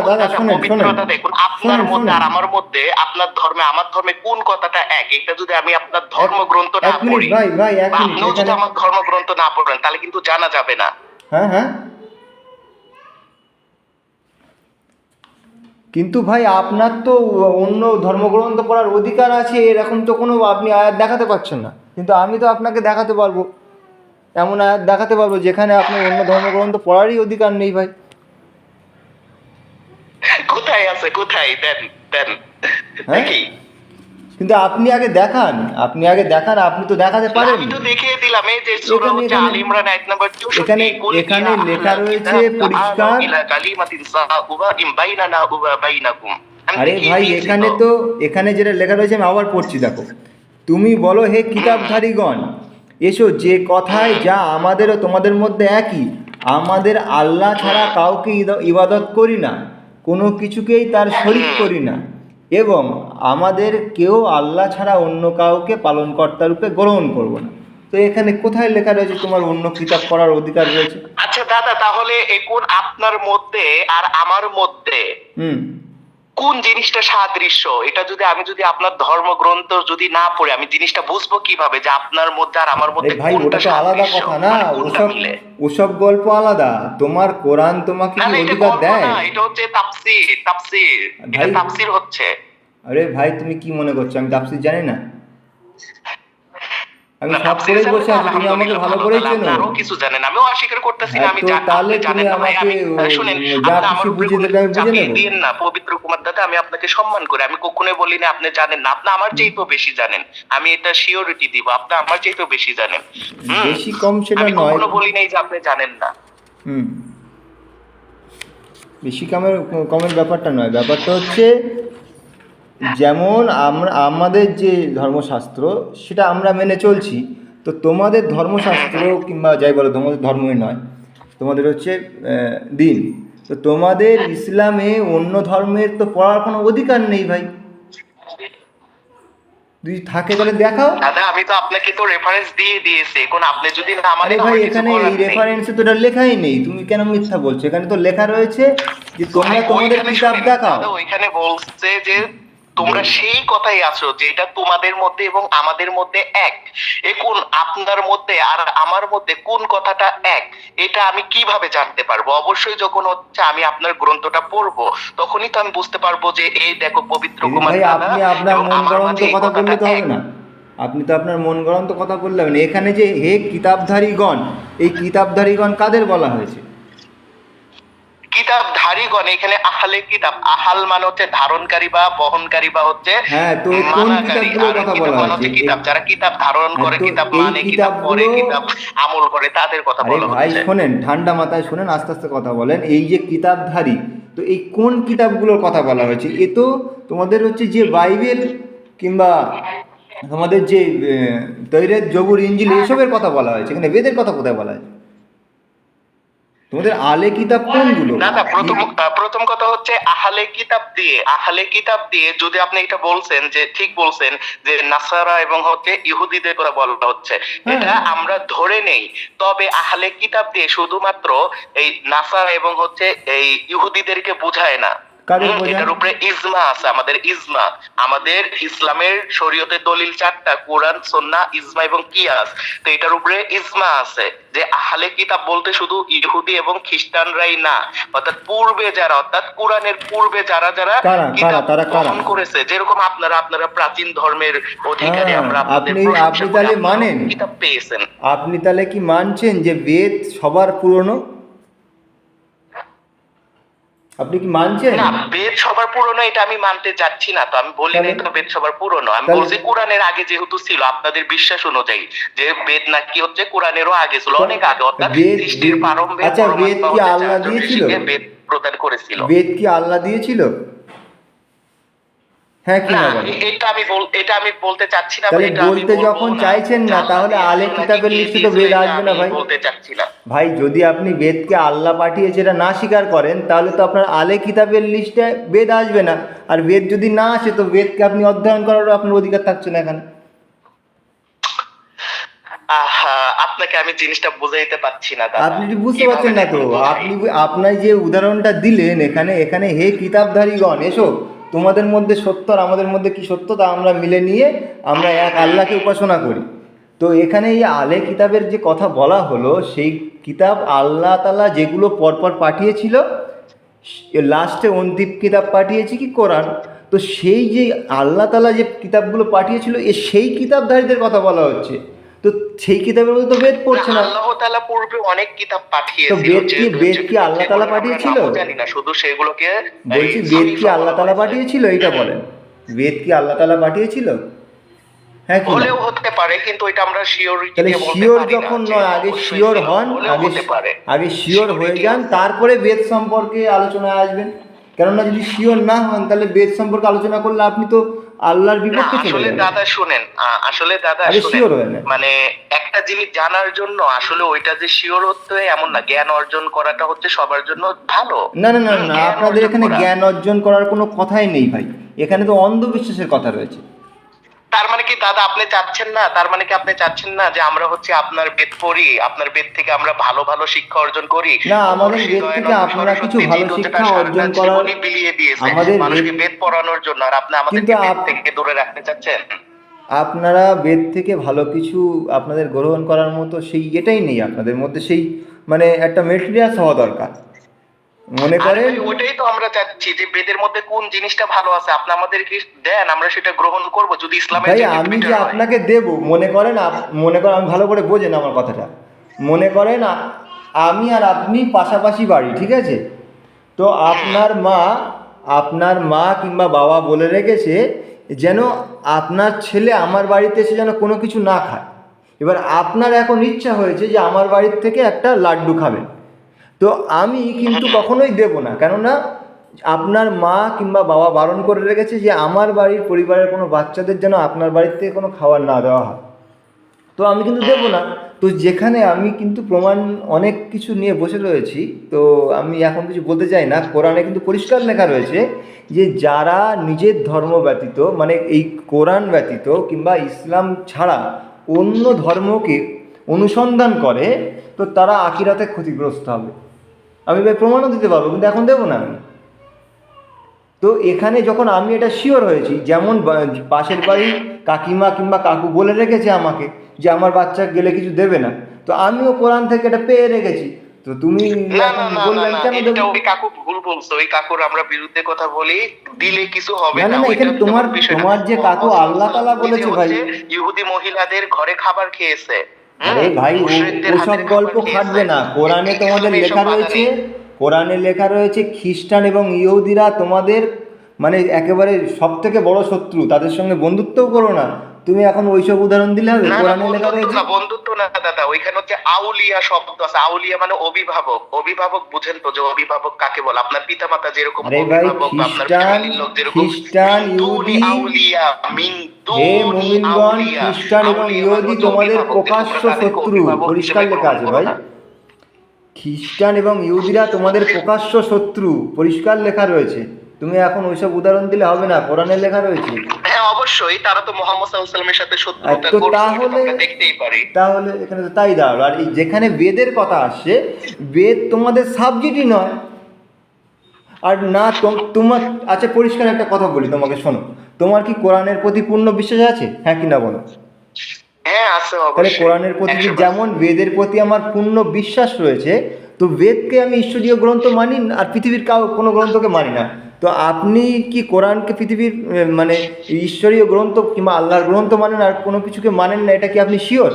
দাদা শুনেন পবিত্রতা দেখুন, আপনার মধ্যে আর আমার মধ্যে, আপনার ধর্মে আমার ধর্মে কোন কথাটা এক, এটা যদি আমি আপনার ধর্মগ্রন্থ না পড়ি, ভাই এক বা মিনিট, আপনিও যদি আমার ধর্মগ্রন্থ না পড়েন, তাহলে কিন্তু জানা যাবে না। হ্যাঁ কিন্তু ভাই আপনার তো অন্য ধর্মগ্রন্থ পড়ার অধিকার আছে, এরকম তো কোনো আপনি আয়াত দেখাতে পারছেন না, কিন্তু আমি তো আপনাকে দেখাতে পারবো, এমন আয়াত দেখাতে পারবো যেখানে আপনার অন্য ধর্মগ্রন্থ পড়ারই অধিকার নেই ভাই। কোথায় আছে, কোথায় দেন দেন হ্যাঁ দেখি। কিন্তু আপনি আগে দেখান, আপনি তো দেখাতে পারেন। আমি তো দেখিয়ে দিলাম, এই যে সূরা হচ্ছে আলী ইমরান আয়াত নাম্বার 64, এখানে লেখা রয়েছে পরিষ্কার। ইলা কালিমাতিন সাওয়াইন বাইনানা ওয়া বাইনাকুম। আরে ভাই এখানে যেটা লেখা রয়েছে আমি আবার পড়ছি, দেখো। তুমি বলো হে কিতাবধারীগণ, এসো যে কথায় যা আমাদের ও তোমাদের মধ্যে একই, আমাদের আল্লাহ ছাড়া কাউকে ইবাদত করি না, কোনো কিছুকেই তার শরিক করি না, এবং আমাদের কেউ আল্লাহ ছাড়া অন্য কাউকে পালনকর্তা রূপে গ্রহণ করব না। তো এখানে কোথায় লেখা রয়েছে তোমার অন্য কিতাব পড়ার অধিকার রয়েছে? আচ্ছা দাদা, তাহলে এখন আপনার মধ্যে আর আমার মধ্যে কোন জিনিসটা সাদৃশ্য, এটা যদি আমি যদি আপনার ধর্মগ্রন্থ যদি না পড়ে আমি জিনিসটা বুঝবো কিভাবে যে আপনার মধ্যে আর আমার আরে মধ্যে ভাই, কোনটা ওটা তো আলাদা সাদৃশ্য, কথা না, মানে কোনটা ওসব মিলে? ওসব গল্প আলাদা। তোমার কোরআন তোমাকে না কি না, এটা অধিকার গল্প দেয়? না, এটা হচ্ছে তাফসীর, তাফসীর, এটা ভাই, তাফসীর হচ্ছে। আরে ভাই, তুমি কি মনে করছো আমি তাফসীর জানি না? আমি না, সব তাফসীরে পড়েই জানেন বসে না, আছি, তুমি আমাকে আলহামদুলিল্লাহ ভালো ভালো, করেই তাহলে আপনি চেনো। আরো কিছু জানেন, আমিও অস্বীকার করতেছি না, হ্যাঁ, আমি তো তাহলে আপনি তুমি জানেন না ভাই, আমাকে আমি শুনেন, যা আপনি খুশি আমার উপরে বুঝিয়ে কোনো দেবে আমি বুঝে চাপিয়ে নেবো। দিয়েন না, পবিত্র কুমারটাতে আমি আপনাকে সম্মান করি, আমি কখনোই বলি না আপনি জানেন না, আপনি আমার চাইতেও বেশি জানেন, আমি এটা শিওরিটি দিব, আপনি আমার চাইতেও বেশি জানেন। হুম, বেশি কম সেটা আমি নয়। কখনো বলি নাই যে আপনি জানেন না। হুম, বেশি কমের কমের ব্যাপারটা নয়, ব্যাপারটা হচ্ছে যেমন আমরা আমাদের যে ধর্মশাস্ত্র সেটা আমরা মেনে চলছি, তো তোমাদের ধর্মশাস্ত্র কিংবা যাই বলো, তোমাদের ধর্মই নয়, তোমাদের হচ্ছে দিন। তো তোমাদের ইসলামে অন্য ধর্মের তো পড়ার কোনো অধিকার নেই ভাই। যদি থাকে তাহলে দেখাও। দাদা আমি তো আপনাকে তো রেফারেন্স দিয়ে দিয়েছি, এখন আপনি যদি না আরে মানেন ভাই, আমার কিছু এখানে এই করার নেই। রেফারেন্সে তো এটা লেখাই নেই, তুমি কেন মিথ্যা বলছো? এখানে তো লেখা রয়েছে যে ভাই তোমরা তোমাদের ওইখানে কিতাব শুনেন দেখাও। দাদা, ওইখানে বলছে যে তোমরা বল। সেই কথাই আছো যেটা তোমাদের মধ্যে এবং আমাদের মধ্যে এক। এখন আপনার মধ্যে আর আমার মধ্যে কোন কথাটা এক, এটা আমি কিভাবে জানতে পারবো? অবশ্যই যখন হচ্ছে আমি আপনার গ্রন্থটা পড়বো, তখনই তো আমি বুঝতে পারবো যে এই দেখো পবিত্র এই যে কুমার ভাই, দাদা আপনি আপনার এবং মন আমার গড়ন্ত মাঝে এই কথা কথাটা বললে তো হবে এক। না। আপনি তো আপনার মন গড়ন্ত কথা বললে হবে না। এখানে যে হে কিতাবধারীগণ, এই কিতাবধারীগণ কাদের বলা হয়েছে? কিতাব ধারীগণ, এখানে আহলে কিতাব, আহাল মানে হচ্ছে ধারণকারী বা বহনকারী বা হচ্ছে হ্যাঁ, তো এই কোন মানাকারী, কিতাবগুলোর আর কথা কিতাব বলা মানে হয়েছে? হচ্ছে কিতাব, যারা কিতাব ধারণ হ্যাঁ, করে, তো কিতাব এই মানে, কিতাব পড়ে, কিতাবগুলো, কিতাব আমল করে, তাদের কথা আরে বলা ভাই হচ্ছে। শোনেন, ঠান্ডা মাথায় শোনেন, আস্তে আস্তে কথা বলেন। এই যে কিতাবধারী, তো এই কোন কিতাবগুলোর কথা বলা হয়েছে? এ তো তোমাদের হচ্ছে যে বাইবেল কিংবা তোমাদের যে তৈরেত, জবুর, ইঞ্জিল, এসবের কথা বলা হয়েছে। এখানে বেদের কথা কোথায় বলা হয়েছে? তোমাদের আলে কিতাব কোনগুলো? না না, প্রথম কথা হচ্ছে আহলে কিতাব দিয়ে, আহলে কিতাব দিয়ে যদি আপনি এটা বলছেন যে ঠিক বলছেন যে নাসারা এবং হচ্ছে ইহুদিদের কথা বলা হচ্ছে, হ্যাঁ, এটা আমরা ধরে নেই। তবে আহলে কিতাব দিয়ে শুধুমাত্র এই নাসারা এবং হচ্ছে এই ইহুদিদেরকে বোঝায় না। কাদের বোঝায়? এটার উপরে ইজমা আছে, আমাদের ইজমা, আমাদের ইসলামের শরীয়তের দলিল চারটা, কোরআন, সুন্নাহ, ইজমা এবং কিয়াস। তো এটার উপরে ইজমা আছে যে আহলে কিতাব বলতে শুধু ইহুদি এবং খ্রিস্টানরাই না, অর্থাৎ পূর্বে যারা, অর্থাৎ কোরআনের পূর্বে যারা যারা কারা কারা কিতাব তারা কারা? গ্রহণ করেছে, যেরকম আপনারা প্রাচীন ধর্মের অধিকারী, হ্যাঁ, আমরা আপনাদের আপনি প্রশংসা আপনি করি, তাহলে আপনারাও মানেন? কিতাব পেয়েছেন। আপনি তাহলে কি মানছেন যে বেদ সবার পুরনো? আপনি কি মানছেন? না, বেদ সবার পুরনো এটা আমি মানতে যাচ্ছি না, তো আমি বলি নাই তাহলে তো বেদ সবার পুরনো, আমি তাহলে বলছি কোরআনের আগে যেহেতু ছিল, আপনাদের বিশ্বাস অনুযায়ী যে বেদ নাকি হচ্ছে কোরআনেরও আগে ছিল, তো অনেক আগে, অর্থাৎ বেদ সৃষ্টির প্রারম্ভে আচ্ছা, বেদ পরমাত্মা কি হচ্ছে আল্লাহ 4 জন দিয়েছিল? ঋষিকে বেদ প্রদান করেছিল। বেদ কি আল্লাহ দিয়েছিল? হ্যাঁ কি না, না বলো? এটা আমি বলতে চাচ্ছি না, বা তাহলে এটা আমি বলতে বলবো যখন না চাইছেন যে না, আল্লাহ তাহলে আলে দিয়েছিল নাকি কিতাবের কে লিস্টে তো দিয়েছিল, বেদ এটা আসবে আমি না ভাই। বলতে চাচ্ছি না। ভাই, যদি আপনি বেদকে আল্লাহ পাঠিয়েছে এটা না স্বীকার করেন, তাহলে তো আপনার আলে কিতাবের লিস্টে বেদ আসবে না। আর বেদ যদি না আসে, তো বেদকে আপনি অধ্যয়ন করারও আপনার অধিকার থাকছে না এখানে। আপনাকে আমি জিনিসটা বুঝাইতে পারছি না দাদা, আপনি কি বুঝতে কিভাবে পারছেন না? তো দেখুন বোঝাই। আপনি আপনার যে উদাহরণটা দিলেন এখানে, এখানে হে কিতাবধারীগণ এসো, তোমাদের মধ্যে সত্য আর আমাদের মধ্যে কি সত্য তা আমরা মিলে নিয়ে আমরা এক আল্লাহকে উপাসনা করি। তো এখানে এই আলে কিতাবের যে কথা বলা হলো, সেই কিতাব আল্লাহ তাআলা যেগুলো পরপর পাঠিয়েছিল, লাস্টে অন্তিম কিতাব পাঠিয়েছি কি কোরআন। তো সেই যে আল্লাহ তাআলা যে কিতাবগুলো পাঠিয়েছিল, সেই কিতাবধারীদের কথা বলা হচ্ছে। তো সেই কিতাবের মধ্যে তো বেদ না, পড়ছে না। আল্লাহ তাআলা পূর্বে অনেক কিতাব তো পাঠিয়েছিল, বেদ কি আল্লাহ তাআলা যেগুলোর আমরা পাঠিয়েছিল? নামও জানি না, শুধু সেগুলোকে এই বলছি, বেদ কি সহিফা আল্লাহ বলা তাআলা হয়েছে। পাঠিয়েছিল? এইটা বলেন, বেদ কি আল্লাহ তাআলা পাঠিয়েছিল? হ্যাঁ কি না? হলেও হতে পারে, কিন্তু এটা আমরা শিওরিটি তাহলে দিয়ে বলতে শিওর পারি না যখন যে নয়, আগে অবশ্যই শিওর ছিল, হন, হলেও আগে হতে পারে। আগে শিওর হয়ে Surety যান, আছে। তারপরে বেদ সম্পর্কে আলোচনায় আসবেন। কেননা যদি শিওর না হন, তাহলে বেদ সম্পর্কে আলোচনা করলে আপনি তো আল্লাহর না, বিপক্ষে চলে আসলে যাবেন। দাদা শুনেন, আসলে দাদা আগে শুনেন, শিওর হয়ে নেন। মানে একটা জিনিস জানার জন্য আসলে ওইটা যে শিওর হতে হয় এমন না, জ্ঞান অর্জন করাটা হচ্ছে সবার জন্য ভালো। না না না না, জ্ঞান আপনাদের অর্জন এখানে করা। জ্ঞান অর্জন করার কোনো কথাই নেই ভাই। এখানে তো অন্ধবিশ্বাসের কথা রয়েছে। তার মানে কি দাদা আপনি চাচ্ছেন না, তার মানে কি আপনি চাচ্ছেন না যে আমরা হচ্ছে আপনার বেদ পড়ি, আপনার বেদ থেকে আমরা ভালো ভালো শিক্ষা অর্জন করি? না, আমাদের মহর্ষি বেদ থেকে দয়ানন্দ আপনারা কিছু সরস্বতীজি ভালো তো শিক্ষা তার অর্জন সারাটা করার, জীবনই বিলিয়ে দিয়েছে আমাদের মানুষকে বেদ পড়ানোর জন্য, আর আপনি কিন্তু আমাদেরকে বেদ থেকে দূরে রাখতে চাচ্ছেন? আপনারা বেদ থেকে ভালো কিছু আপনাদের গ্রহণ করার মতো সেই এটাই নেই আপনাদের মধ্যে, সেই মানে একটা মেটেরিয়ালস হওয়া দরকার। মনে আরে করেন ভাই ওটাই তো আমরা চাচ্ছি যে বেদের মধ্যে কোন জিনিসটা ভালো আছে আপনি আমাদেরকে দেন, আমরা সেটা গ্রহণ করব যদি ইসলামের ভাই, থেকে আমি যে বেটার হয়। আপনাকে দেব, মনে করেন মনে করেন, আমি ভালো করে বোঝেন আমার কথাটা। মনে করেন আমি আর আপনি পাশাপাশি বাড়ি, ঠিক আছে? তো আপনার মা কিংবা বাবা বলে রেখেছে যেন আপনার ছেলে আমার বাড়িতে এসে যেন কোনো কিছু না খায়। এবার আপনার এখন ইচ্ছা হয়েছে যে আমার বাড়ির থেকে একটা লাড্ডু খাবেন, তো আমি কিন্তু কখনোই দেব না, কেননা আপনার মা কিংবা বাবা বারণ করে রেখেছে যে আমার বাড়ির পরিবারের কোনো বাচ্চাদের যেন আপনার বাড়ির থেকে কোনো খাবার না দেওয়া হয়। তো আমি কিন্তু দেবো না। তো যেখানে আমি কিন্তু প্রমাণ অনেক কিছু নিয়ে বসে রয়েছি, তো আমি এখন কিছু বলতে চাই না। কোরআনে কিন্তু পরিষ্কার লেখা রয়েছে যে যারা নিজের ধর্ম ব্যতীত, মানে এই কোরআন ব্যতীত কিংবা ইসলাম ছাড়া অন্য ধর্মকে অনুসন্ধান করে, তো তারা আখিরাতে ক্ষতিগ্রস্ত হবে। আমি ভাই প্রমাণও দিতে পারবো, কিন্তু এখন দেবো না আমি। তো এখানে যখন আমি এটা শিওর হয়েছি, যেমন পাশের বাড়ির কাকিমা কিংবা কাকু বলে রেখেছে আমাকে যে আমার বাচ্চা গেলে কিছু দেবে না, তো আমিও কোরআন থেকে এটা পেয়ে রেখেছি, তো তুমি না এখন না না বললে না আমি না, কেন এটা দেবো? ওই কাকু ভুল বলছো, ওই কাকুর আমরা বিরুদ্ধে কথা বলি, দিলে কিছু হবে না না না, না, ওইটা এখানে তেমন তোমার বিষয় না। তোমার যে কাকু মোহাম্মদ আল্লাহ সাল্লাল্লাহু তাআলা আলাইহি ওয়াসাল্লাম বলেছে নিজে ভাই। হচ্ছে ইহুদি মহিলাদের ঘরে খাবার খেয়েছে। আরে ভাই, মুশরিকদের ওসব হাতের গল্প খাবার খেয়েছে। খাটবে না। কোরআনে তোমাদের ইসলামে এসব লেখা বাধা রয়েছে, নেই। কোরআনে লেখা রয়েছে খ্রিস্টান এবং ইহুদিরা তোমাদের মানে একেবারে সব থেকে বড় শত্রু, তাদের সঙ্গে বন্ধুত্বও করো না। তুমি এখন ওইসব উদাহরণ দিলে হবে? না না, কোরআনে লেখা বন্ধুত্ব রয়েছে। না, বন্ধুত্ব না দাদা, ওইখানে হচ্ছে আউলিয়া শব্দ আছে। আউলিয়া মানে অভিভাবক। অভিভাবক বুঝেন তো যে অভিভাবক কাকে বলে? আপনার পিতামাতা যেরকম আরে ভাই, অভিভাবক বা আপনার খ্রিস্টান ফ্যামিলির লোক যেরকম। খ্রিস্টান মিন দুনি ইহুদি, আউলিয়া, মিন হে দুনি মুমিনগণ, আউলিয়া। খ্রিস্টান এবং আউলিয়া মানে ইহুদি হচ্ছে তোমাদের অভিভাবকদের, তোমরা প্রকাশ্য তাদেরকে শত্রু, অভিভাবক পরিষ্কার হিসেবে লেখা গ্রহণ আছে করো ভাই। না। খ্রিস্টান এবং ইহুদিরা তোমাদের প্রকাশ্য শত্রু, পরিষ্কার লেখা রয়েছে। তুমি এখন ওইসব উদাহরণ দিলে হবে না, কোরআনে লেখা রয়েছে। হ্যাঁ অবশ্যই, তারা তো মোহাম্মদ সাল্লাল্লাহু আলাইহি ওয়াসাল্লামের সাথে আর শত্রুতা তো করছে, এটা তো তাহলে আমরা দেখতেই পারি। তাহলে এখানে তো তাই দাঁড়ালো। আর এই যেখানে বেদের কথা আসছে, বেদ তোমাদের সাবজেক্টই নয়। আর না তোমার, আচ্ছা পরিষ্কার একটা কথা বলি তোমাকে, শোনো। তোমার কি কোরআনের প্রতি পূর্ণ বিশ্বাস আছে? হ্যাঁ কি না বলো? হ্যাঁ আছে তাহলে অবশ্যই, কোরআনের প্রতি 100%। যেমন বেদের প্রতি আমার পূর্ণ বিশ্বাস রয়েছে, তো বেদকে আমি ঈশ্বরীয় গ্রন্থ মানি আর পৃথিবীর কোনো গ্রন্থকে মানি না। তো আপনি কি কোরআনকে পৃথিবীর মানে ঈশ্বরীয় গ্রন্থ কিংবা আল্লাহর গ্রন্থ মানেন আর কোনো কিছুকে মানেন না, এটা কি আপনি শিওর?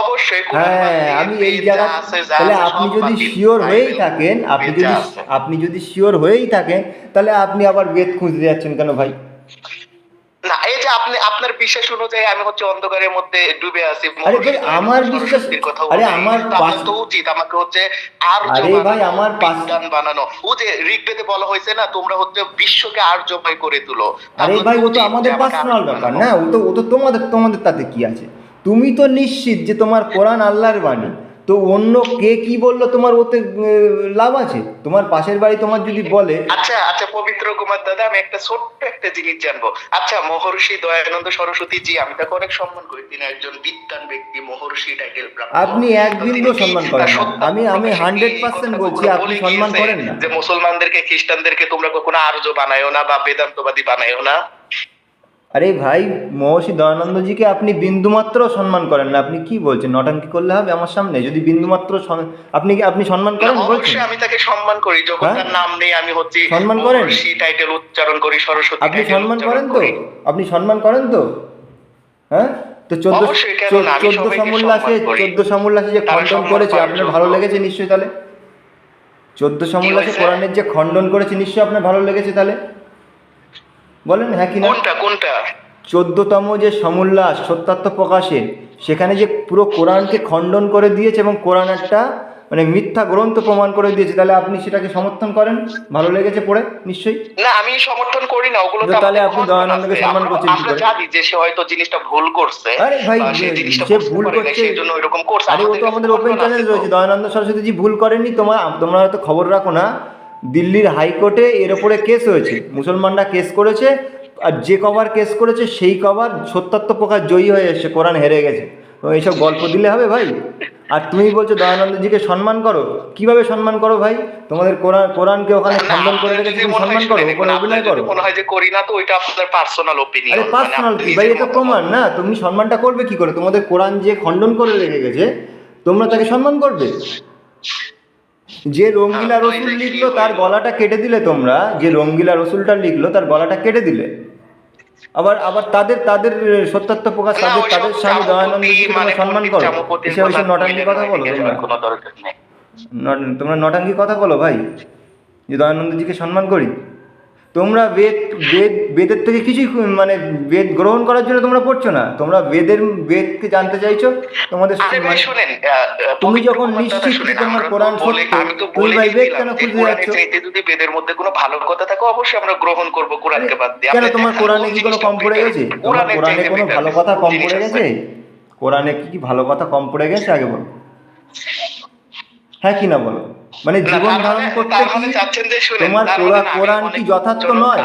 অবশ্যই কোরআন বাদ হ্যাঁ, দিয়ে আমি এই বেদ যা জায়গা, আছে যা তাহলে আছে আপনি সব যদি বাতিল। শিওর হয়েই বাইবেল, থাকেন, বেদ যা আছে। আপনি যদি শিওর হয়েই থাকেন, তাহলে আপনি আবার বেদ খুঁজতে যাচ্ছেন কেন ভাই? না, এই যে আপনি আপনার বিশ্বাস অনুযায়ী আমি হচ্ছে অন্ধকারের মধ্যে ডুবে আছি, আরে ভাই, মহর্ষি দয়ানন্দ আমার বিশ্বাস, সরস্বতীর কথা আরে অনুযায়ী, আমার তো আপনার তো উচিত আমাকে হচ্ছে আর্য আরে ভাই, বানানো, আমার বিজ্ঞান বানানো। ও যে ঋগ্বেদে বলা হয়েছে না, তোমরা হচ্ছে বিশ্বকে আর্যময় করে তুলো। তা আরে আপনার ভাই, ও তো উচিত যে আমাদের আমাকে পার্সোনাল আর্য ব্যাপার বানানো। না, ও তো তোমাদের তোমাদের তাতে কি আছে? তুমি তো নিশ্চিত যে তোমার কোরআন আল্লাহর বাণী, তো অন্য কে কি বললো তোমার ওতে লাভ আছে? তোমার পাশের বাড়ি তোমার যদি বলে, আচ্ছা আচ্ছা পবিত্র কুমার দাদা, আমি একটা ছোট্ট একটা জিনিস জানবো। আচ্ছা মহর্ষি দয়ানন্দ সরস্বতী জি, আমি তাকে অনেক সম্মান করি, তিনি একজন বিদ্বান ব্যক্তি, মহর্ষি টাইটেল প্রাপ্ত। আপনি এক তো বিন্দু তিনি কি সম্মান করেন না। সত্য আমি প্রকাশে কি 100% কথা বলছি, কখনো আপনি বলে সম্মান গিয়েছে করেন না। যে মুসলমানদেরকে খ্রিস্টানদেরকে তোমরা কখনো আর্য বানায়ো না বা বেদান্তবাদী বানায়ো না? আরে ভাই, মহর্ষি দয়ানন্দজিকে আপনি বিন্দুমাত্র সম্মান করেন না। আপনি কি বলছেন? নটাঙ্কি করলে হবে আমার সামনে? যদি বিন্দুমাত্র আপনি সম্মান না, করেন বলছেন? অবশ্যই আমি তাকে সম্মান করি, যখন হ্যাঁ, তার নাম নেই আমি হচ্ছে সম্মান করেন? মহর্ষি টাইটেল উচ্চারণ করি, সরস্বতী আপনি টাইটেল সম্মান উচ্চারণ করেন তো? করি। আপনি সম্মান করেন তো? হ্যাঁ, তো অবশ্যই, কেন না, আমি সবাইকে সম্মান করি, চোদ্দ সমুল্লাসে যে তারা খণ্ডন সম্মান করেছে, পাওয়ার আপনার যোগ্য। ভালো লেগেছে নিশ্চয়ই তাহলে? 14 কি সমুল্লাসে হয়েছে? কোরআনের যে খণ্ডন করেছে, নিশ্চয়ই আপনার ভালো লেগেছে তাহলে? বলেন হ্যাঁ কি না? কোনটা কোনটা? 14তম যে সমুল্লাস সত্যার্থ প্রকাশের, সেখানে যে পুরো কোরআনকে খণ্ডন করে দিয়েছে এবং কোরআন একটা মানে মিথ্যা গ্রন্থ প্রমাণ করে দিয়েছে, তাহলে আপনি সেটাকে সমর্থন করেন? ভালো লেগেছে পড়ে নিশ্চয়ই? না, আমি সমর্থন করি না, ওগুলো তো তো তাহলে আমাদের আপনি খণ্ডন দয়ানন্দকে আছে। সম্মান আমরা করছেন কি আমরা করে? জানি যে সে হয়তো জিনিসটা ভুল করছে, আরে ভাই, বা সেই জিনিসটা সে বুঝতে ভুল পারে না, করছে, সেই জন্য এরকম করছে। আরে ও তো কাছে আমাদের ওপেন খণ্ডন চ্যালেঞ্জ আছে তো। রয়েছে। দয়ানন্দ সরস্বতীজি ভুল করেননি। তোমরা হয়তো খবর রাখো না, দিল্লির হাইকোর্টে এর ওপরে কেস হয়েছে, মুসলমানরা কেস করেছে, আর যে কবার কেস করেছে সেই কবার ৭০% জয়ী হয়ে এসছে, কোরআন হেরে গেছে। তো এইসব গল্প দিলে হবে ভাই? আর তুমি বলছো দয়ানন্দজিকে সম্মান করো, কিভাবে সম্মান করো ভাই? তোমাদের কোরআনকে ওখানে না, খণ্ডন করে আপনার রেখেছে, যদি তুমি মনে হয় সম্মান করো, শুনে ওপরে দেখুন, অভিনয় আপনার করো? যদি মনে হয় যে করি না, তো ওইটা আপনার পার্সোনাল আরে ওপিনিয়ন, মানে পার্সোনাল আপনার কি ভাই, নিজের এ তো মতামত। প্রমাণ না। তুমি সম্মানটা করবে কি করে? তোমাদের কোরআন যে খণ্ডন করে রেখে গেছে, তোমরা তাকে সম্মান করবে? যে রঙ্গিলা রসুল তাইলে কি লিখলো তার হইলো? গলাটা কেটে দিলে তোমরা, যে রঙ্গিলা রসুলটা লিখলো তার গলাটা কেটে দিলে। আবার আবার তাদের তাদের সত্যাত্ম প্রকাশ, না, তাদের ওইসব তাদের স্বামী চামপতি, দয়ানন্দজিকে মানে তোমরা সম্মান পণ্ডিত করো? চামপতির এসে কথা ওইসব নটাঙ্কি কইলেন কথা ভাই, বলো এদিকে তোমরা। যাওয়ার কোনো দরকার নেই। তোমরা নটাঙ্কি কথা বলো ভাই, যে দয়ানন্দজিকে সম্মান করি? তোমরা বেদের থেকে কিছুই মানে বেদ গ্রহণ করার জন্য তোমরা পড়ছো না, তোমরা বেদকে জানতে চাইছো। তোমাদের আরে ভাই মানে শুনেন, তুমি পবিত্র যখন কুরআন দাদা নিশ্চিত যে শুনেন, তোমার আমরা তো কোরআন বলে, সত্য, আমি তো তুমি বলে ভাই বেদ দিচ্ছিলাম কেন যে খুঁজতে কোরআনের যাচ্ছ? চাইতে যদি বেদের মধ্যে কোনো ভালো কথা থাকে, অবশ্যই আমরা গ্রহণ করব আরে কোরআনকে বাদ দিয়ে। কেন, আপনি তোমার দেখান কোরআনে কোন কি কোনো জিনিসটা কম পড়ে বেটার, গেছে? তোমার কোরআনের কোরআনে চাইতে কোনো বেটার ভালো কথা কোন কম জিনিস পড়ে আছে? গেছে? কোরআনে কি ভালো কথা কম পড়ে গেছে আগে বলো? হ্যাঁ কি না বলো? মানে না, জীবন ধারণ করতে তার কি মানে চাচ্ছেন যে, শুনেন, তোমার তার মানে না, আমি কোরআন কি অনেক যথার্থ দুঃখজনক, নয়?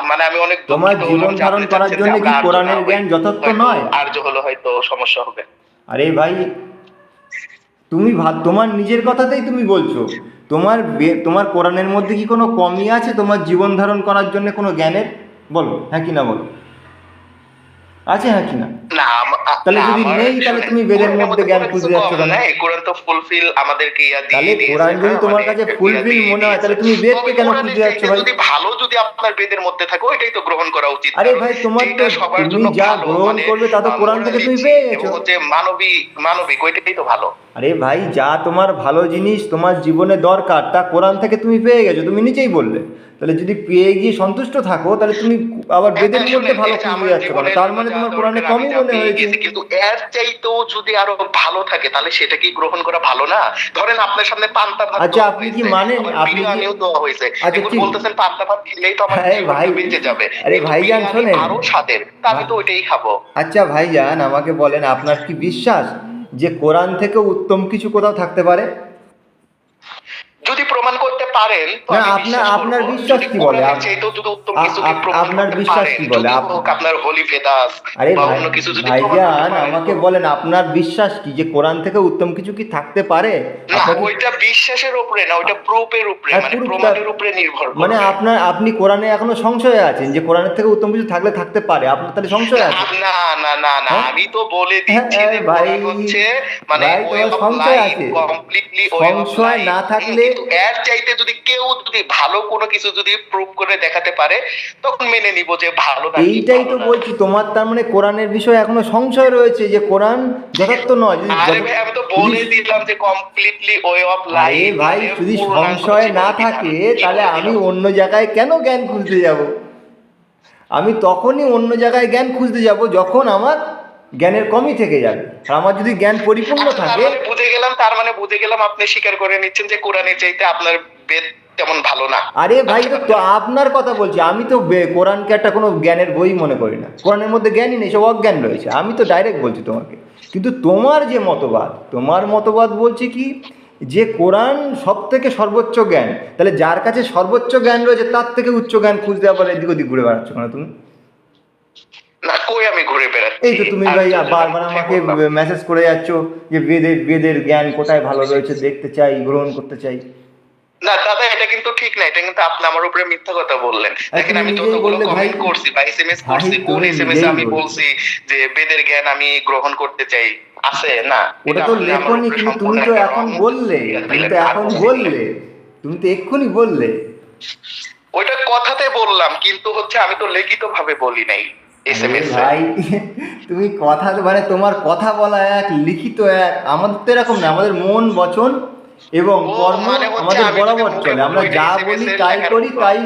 মানে আমি অনেক তোমার দুঃখিত হলাম জীবন যে ধারণ আপনি করার চাচ্ছেন যে জন্য আমরা কি আর্য না কোরআনের হই। জ্ঞান যথার্থ হয়তো নয়? আর্য হলে হয়তো সমস্যা হবে। আরে ভাই, তুমি তোমার নিজের কথাতেই তুমি বলছো, তোমার কোরআনের মধ্যে কি কোনো কমই আছে তোমার জীবন ধারণ করার জন্য কোনো জ্ঞানের? বলো হ্যাঁ কি না বলো, আছে হ্যাঁ কি না? না, তাহলে না, যদি আমার নেই, তাহলে শুনেন, তুমি বেদের কোরআনের মধ্যে মধ্যে জ্ঞান কোনো কিছু খুঁজতে যাচ্ছ কম কেন? নাই। কোরআন তো ফুলফিল আমাদেরকে দিয়ে তাহলে দিয়েছে, কোরআন যদি হ্যাঁ, তোমার মানে কাছে ইয়া ফুলফিল দিয়ে মনে হয়, দিয়েছে। তাহলে তুমি বেদকে তবে কেন কোরআনের খুঁজতে যাচ্ছ চাইতে ভাই? যদি ভালো যদি আপনার বেদের মধ্যে থাকে, ওইটাই তো গ্রহণ করা উচিত। আরে কারণ ভাই, তোমার তো, যেটা সবার তুমি জন্য যা ভালো, গ্রহণ মানে করবে তা তো কোরআন থেকে তুমি মোরালিটি পেয়ে এবং গেছো। হচ্ছে মানবিক ওইটাই তো ভালো। আরে ভাই, যা তোমার ভালো জিনিস তোমার জীবনে দরকার তা কোরআন থেকে তুমি পেয়ে গেছো, তুমি নিজেই বললে। তাহলে যদি পেয়ে গিয়ে সন্তুষ্ট থাকো, তাহলে তুমি আবার বেদের হ্যাঁ, মধ্যে শুনেন, ভালো এই যে খুঁজতে আমার যাচ্ছ কেন? জীবনের তার জন্য মানে যা তোমার কোরআনে দরকার আমি কমই যা মনে পেয়ে হয়েছে। গেছি, কিন্তু এর চাইতেও যদি আরো ভালো থাকে, তাহলে সেটা কি গ্রহণ করা ভালো না? ধরেন আপনার সামনে পান্তা ভাত আচ্ছা দেওয়া আপনি কি হয়েছে, মানেন, আবার আপনি কি, বিরিয়ানিও দেওয়া হয়েছে, আচ্ছা এখন ঠিক, বলতেছেন পান্তা ভাত খেলেই তো আমার আরে ভাই, জীবনটা বেঁচে যাবে, আরে কিন্তু ভাইজান বিরিয়ানি শোনেন, আরো স্বাদের, তা আমি তো ওইটাই খাবো। আচ্ছা ভাইজান আমাকে বলেন, আপনার কি বিশ্বাস যে কোরআন থেকে উত্তম কিছু কোথাও থাকতে পারে? যদি প্রমাণ করতে পারেন তো না, আমি আপনার বিশ্বাস করব। আপনার বিশ্বাস যদি কি বলে? কোরআনের চাইতেও যদি উত্তম কিছু কি প্রমাণ আপনার করতে বিশ্বাস পারেন, কি বলে? যদি হোক আপনার হোলি ভেদাস আরে বা ভাই, অন্য কিছু যদি প্রমাণ করতে ভাইজান পারেন, আমাকে তো বলেন আপনার বিশ্বাস কি যে কোরআন থেকে উত্তম কিছু কি থাকতে পারে? না, আপনার কি, ওইটা বিশ্বাসের উপরে না, ওইটা প্রুফের উপরে, হ্যাঁ মানে পুরো প্রমাণের উপরে নির্ভর মানে করবে। আপনি কোরআনে এখনো সংশয়ে আছেন যে কোরআনের থেকে উত্তম কিছু থাকলে থাকতে পারে, আপনার তাহলে সংশয় না, আছে? না, না, না, না, হ্যাঁ, আমি তো বলে হ্যাঁ, দিচ্ছি যে ভাই, কোরআন হচ্ছে মানে ভাই ওয়ে তোমার অফ সংশয় লাইফ, আছে। কমপ্লিটলি ওয়ে অফ সংশয় লাইফ। না থাকলে, কিন্তু এর চাইতে যদি কেউ যদি ভালো কোনো কিছু যদি প্রুভ করে দেখাতে পারে, তখন মেনে নিব যে ভালো নাকি এইটাই ভালো তো না। বলছি, তোমার তার মানে কোরআনের বিষয়ে এখনো সংশয় রয়েছে যে কোরআন যথার্থ নয়। যদি আরে ভাই, আমি তো যদি বলে দিলাম যে কমপ্লিটলি ওয়ে অফ আরে লাইফ, ভাই, মানে যদি পূর্ণাঙ্গ সংশয় জীবন না বিধান, থাকে কি তাহলে বলে আমি দিলাম। অন্য জায়গায় কেন জ্ঞান খুঁজতে যাব? আমি তখনই অন্য জায়গায় জ্ঞান খুঁজতে যাব যখন আমার জ্ঞানের কমই থেকে যাবে। আর আমার যদি জ্ঞান পরিপূর্ণ আচ্ছা, থাকে, বুঝে গেলাম আপনি স্বীকার করে নিচ্ছেন যে কোরআনের চাইতে আপনার বেদ তেমন ভালো না। আরে ভাই, আচ্ছা, তো আপনার কথা বলছি, আমি তো কোরআনকে একটা কোনো জ্ঞানের বই মনে করি না, কোরআনের মধ্যে জ্ঞানই নেই, সব অজ্ঞান রয়েছে। আমি তো ডাইরেক্ট বলছি তোমাকে। কিন্তু তোমার যে মতবাদ, তোমার মতবাদ বলছে কি যে কোরআন সব থেকে সর্বোচ্চ জ্ঞান, তাহলে যার কাছে সর্বোচ্চ জ্ঞান রয়েছে তার থেকে উচ্চ জ্ঞান খুঁজতে আবার এদিক ওদিক ঘুরে বেড়াচ্ছ কেন তুমি? না, কই আমি ঘুরে বেড়াচ্ছি? এই তো তুমি ভাই বারবার আমাকে মেসেজ করে যাচ্ছ যে বেদের জ্ঞান কোথায় ভালো রয়েছে দেখতে চাই, গ্রহণ করতে চাই। না দাদা, এটা কিন্তু ঠিক না, এটা কিন্তু আপনি আমার উপরে মিথ্যা কথা বললেন। দেখেন, তুমি আমি নিজেই যতগুলো বললে ভাই, কমেন্ট করছি বা এসএমএস ভাই করছি, কোন তুমি এসএমএস নিজেই আমি বললে, বলছি যে বেদের জ্ঞান আমি গ্রহণ করতে চাই? আছে না? ওটা এটা তো আপনি আমার লেখনি, উপরে কিন্তু সম্পূর্ণ তুমি তো একটা এখন রং বললে, তুমি দিলেন, তো আর এখন বলেনি। বললে, তুমি তো এক্ষুনি বললে। ওইটা কথাতে বললাম, কিন্তু হচ্ছে আমি তো লিখিত ভাবে বলি নাই আরে এসএমএস এ। ভাই, তুমি কথা মানে তোমার কথা বলা এক, লিখিত এক, আমাদের তো এরকম না, আমাদের মন বচন এবং ও কর্ম মানে হচ্ছে আমাদের আমি যদি বরাবর মুখে চলে, বলি আমরা ওইটা যা এসএমএস বলি এর তাই লেখার করি, মতো। তাই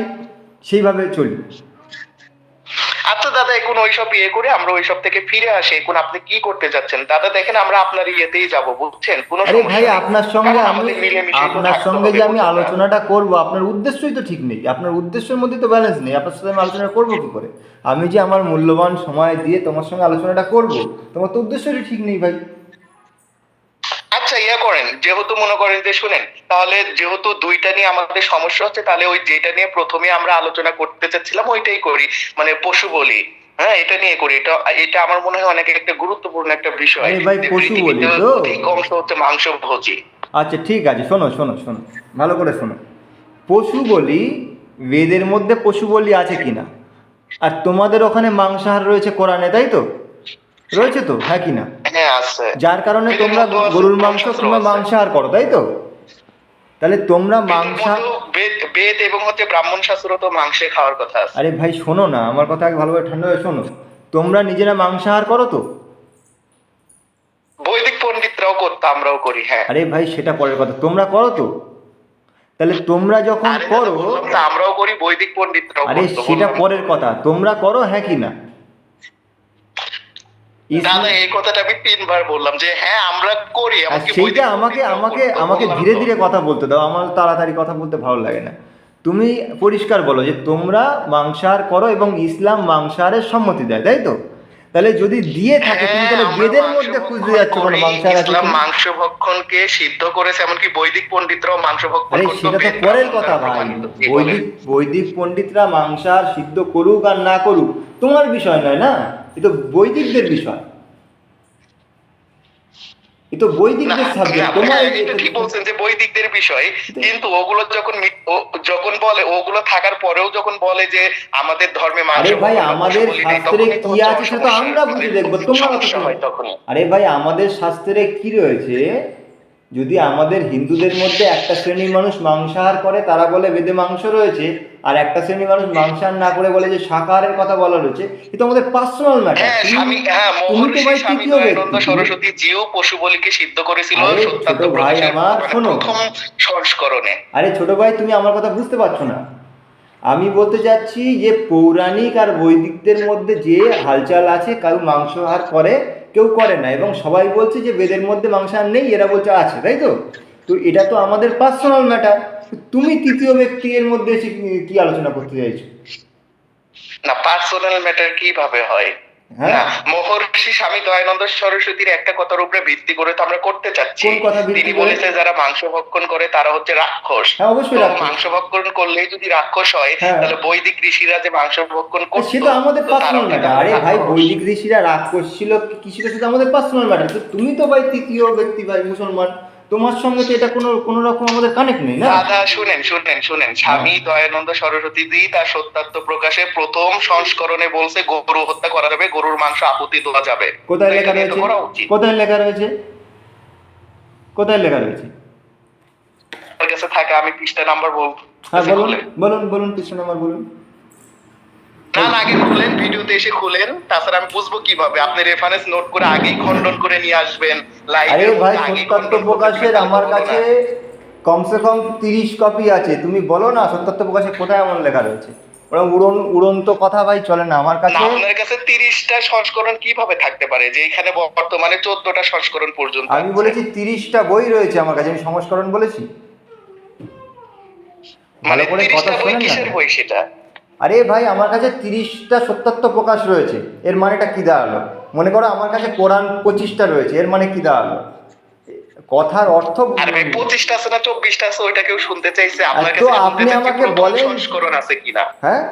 সেইভাবে চলি। আচ্ছা দাদা, এখন ওইসব করে আমরা ওইসব থেকে ফিরে আসি। এখন আপনি কি করতে যাচ্ছেন দাদা? দেখেন, আমরা আপনার ইয়েতেই যাব, বুঝছেন, কোনো আরে ভাই, সমস্যা নেই। আপনার সঙ্গে কারণ আমি, আমাদের মিলেমিশেই তো আপনার থাকতে সঙ্গে হবে, যে আমি বুঝছেন না? আলোচনাটা করব, আপনার উদ্দেশ্যই তো ঠিক নেই, আপনার উদ্দেশ্যের মধ্যে তো ব্যালেন্স নেই। আপনার সাথে আমি আলোচনা করবো কি করে? আমি যে আমার মূল্যবান সময় দিয়ে তোমার সঙ্গে আলোচনাটা করব, তোমার তো উদ্দেশ্যই ঠিক নেই ভাই। আচ্ছা, আচ্ছা ইয়া করেন, যেহেতু মনে করেন যে শুনেন, তাহলে যেহেতু দুইটা নিয়ে আমাদের সমস্যা হচ্ছে, তাহলে ওই যেটা নিয়ে প্রথমে আমরা আলোচনা করতে চাচ্ছিলাম ওইটাই করি, মানে পশু বলি। হ্যাঁ, এটা নিয়ে করি। এটা এটা আমার মনে হয় অনেক একটা গুরুত্বপূর্ণ একটা বিষয়, আরে ভাই যে পশু বলি পৃথিবীতে তো। অধিক অংশ হচ্ছে মাংস ভোজী। আচ্ছা ঠিক আছে, শোনো শোনো শোনো, ভালো করে শোনো। পশু বলি, বেদের মধ্যে পশু বলি আছে কিনা? আর তোমাদের ওখানে মাংসাহার রয়েছে কোরআনে, তাই তো? রয়েছে তো, হ্যাঁ কি না? হ্যাঁ আছে, যার কারণে বেদের তোমরা মধ্যেও আছে, গরুর মাংস ব্রহ্মশাস্ত্র কিংবা আছে। মাংসাহার করো, তাই তো? তাহলে তোমরা বেদের মধ্যেও বেদ বেদ এবং হচ্ছে ব্রাহ্মণ শাস্ত্র তো মাংসে খাওয়ার কথা আছে। আরে ভাই শোনো না, আমার কথা আগে ভালোভাবে ঠান্ডা হয়ে শোনো। তোমরা নিজেরা মাংসাহার করো তো? বৈদিক পণ্ডিতরাও করতো, আমরাও করি, হ্যাঁ। আরে ভাই সেটা পরের কথা, তোমরা করো তো? তাহলে তোমরা যখন আরে দাদা, করো, বললাম তো আমরাও করি, বৈদিক পণ্ডিতরাও আরে করতো, সেটা বললাম তো। পরের কথা, তোমরা করো হ্যাঁ কি না? দাদা এই কথাটা আমি 3 বার বললাম যে হ্যাঁ আমরা করি, আর এমনকি সেইটা বৈদিক আমাকে পণ্ডিতরাও আমাকে করতো, আমাকে বললাম ধীরে তো। ধীরে কথা বলতে দাও, আমার তাড়াতাড়ি কথা বলতে ভালো লাগে না। তুমি পরিষ্কার বলো যে তোমরা মাংসাহার করো এবং ইসলাম মাংসাহারের সম্মতি দেয়, তাই তো? তাহলে যদি দিয়ে থাকে, তুমি হ্যাঁ, তাহলে আমরা বেদের মাংস মধ্যে খুঁজতে ভক্ষণ যাচ্ছ কোনো করি, মাংসাহার আছে ইসলাম কিনা? মাংস ভক্ষণকে সিদ্ধ করেছে, এমনকি বৈদিক পণ্ডিতরাও মাংস ভক্ষণ আরে করতো, সেটা তো বেদ পরের ব্রাহ্মণ কথা দ্বারা ভাই। প্রমাণিত। কি বলেন? বৈদিক বৈদিক পণ্ডিতরা মাংসাহার সিদ্ধ করুক আর না করুক, তোমার বিষয় নয় না, এ তো বৈদিকদের বিষয়, এ তো না বৈদিকদের সাবজেক্ট, না, তোমার হ্যাঁ এই এটা ঠিক বলছেন যে বৈদিকদের বিষয়, কিন্তু ওগুলো যখন যখন বলে, ওগুলো থাকার পরেও যখন বলে যে আমাদের ধর্মে মাংস আরে ভাই ভক্ষণ বা পশু আমাদের বলি নেই, শাস্ত্রে তখনই তো কি হচ্ছে আছে সেটা তো সমস্যা, আমরা মানে বুঝে দেখবো, তোমার অত সমস্যা কি? হয় তখনই। আরে ভাই আমাদের শাস্ত্রে কি রয়েছে? যদি আমাদের হিন্দুদের মধ্যে একটা শ্রেণীর মানুষ মাংসাহার করে, তারা বলে বেদে মাংস রয়েছে, আর একটা শ্রেণীর মানুষ মাংসাহার না করে বলে যে শাকাহারের কথা বলা রয়েছে, এটা আমাদের পার্সোনাল ম্যাটার। হ্যাঁ তুমি স্বামী, হ্যাঁ তুমি তো মহর্ষি ভাই স্বামী তৃতীয় দয়ানন্দ ব্যক্তি, তুমি। সরস্বতী জিও পশু বলিকে সিদ্ধ করেছিল আরে ছোট সত্যার্থ ভাই প্রকাশের আমার মানে শোনো, প্রথম সংস্করণে। আরে ছোট ভাই তুমি আমার কথা বুঝতে পারছো না। আমি বলতে চাচ্ছি যে পৌরাণিক আর বৈদিকদের মধ্যে যে হালচাল আছে, কেউ মাংসাহার করে, কেউ করে না, এবং সবাই বলছে যে বেদের মধ্যে মাংসাহার নেই, এরা বলছে আছে, তাই তো? তো এটা তো আমাদের পার্সোনাল ম্যাটার। তুমি তৃতীয় ব্যক্তি এর মধ্যে এসে কি আলোচনা করতে চাইছো? না পার্সোনাল ম্যাটার কিভাবে হয়? হ্যাঁ, না, মহর্ষি স্বামী দয়ানন্দ সরস্বতীর একটা কথার উপরে ভিত্তি করে তো আমরা করতে চাচ্ছি। কোন কথা ভিত্তি তিনি করে? বলেছে যারা মাংস ভক্ষণ করে তারা হচ্ছে রাক্ষস। হ্যাঁ অবশ্যই তো রাখো। মাংস ভক্ষণ করলেই যদি রাক্ষস হয়, হ্যাঁ, তাহলে বৈদিক ঋষিরা যে মাংস ভক্ষণ সে করতো, তো আমাদের তো পার্সোনাল তারাও কি ম্যাটার। তাহলে আরে ভাই রাক্ষস? বৈদিক ঋষিরা রাগ করছিল কি ছিল, সেটা আমাদের পার্সোনাল ম্যাটার। তো তুমি তো ভাই তৃতীয় ব্যক্তি ভাই, মুসলমান, তোমার সঙ্গে তো এটা কোনো কোনো রকম আমাদের কানেক্ট নেই না। দাদা শুনেন শুনেন শুনেন, স্বামী দয়ানন্দ সরস্বতী জি তার সত্যার্থ প্রকাশে প্রথম সংস্করণে বলছে গরু হত্যা করা যাবে, গরুর মাংস আহুতি দেওয়া যাবে। কোথায় তো লেখা এটা নিয়ে তো রয়েছে? করা উচিত। কোথায় লেখা রয়েছে? কোথায় লেখা রয়েছে? আমার কাছে থাকে, আমি পৃষ্ঠা নাম্বার বলবো। হ্যাঁ বলুন খুলে বলুন বলুন, কৃষ্ণ নাম্বার বলুন। না না, আগে খুলেন, ভিডিওতে এসে খুলেন, তাছাড়া আমি বুঝবো কিভাবে? আপনি রেফারেন্স নোট করে আগেই খণ্ডন করে নিয়ে আসবেন, আরে লাইভের ভাই মধ্যে আগেই সত্যার্থ খণ্ডন করতে প্রকাশের দিবেন, আমার তাহলে তো হলো কাছে না। কমসে কম 30 কপি আছে, তুমি বলো না সত্যার্থ প্রকাশে কোথায় এমন লেখা রয়েছে? ওরকম উড়ন্ত কথা ভাই চলে না আমার না, কাছে। আপনার কাছে 30টা সংস্করণ কিভাবে থাকতে পারে যে এখানে বর্তমানে 14টা সংস্করণ পর্যন্ত আমি আছে? বলেছি 30টা বই রয়েছে আমার কাছে, আমি সংস্করণ বলেছি? ভালো মানে করে কথা 30টা বই শোনেন না। কিসের বই সেটা? আরে ভাই আমার কাছে 30টা সত্যার্থ প্রকাশ রয়েছে, এর মানেটা কি দাঁড়ালো? মনে করো আমার কাছে কোরআন 25টা রয়েছে, এর মানে কি দাঁড়ালো? কথার অর্থ আর ভাই 25টা আছে না 24টা আছে, ওইটা কেউ শুনতে চাইছে? আপনার তো কাছে আপনি শুনতে চাইছে আমাকে প্রথম বলেন। সংস্করণ আছে কিনা। হ্যাঁ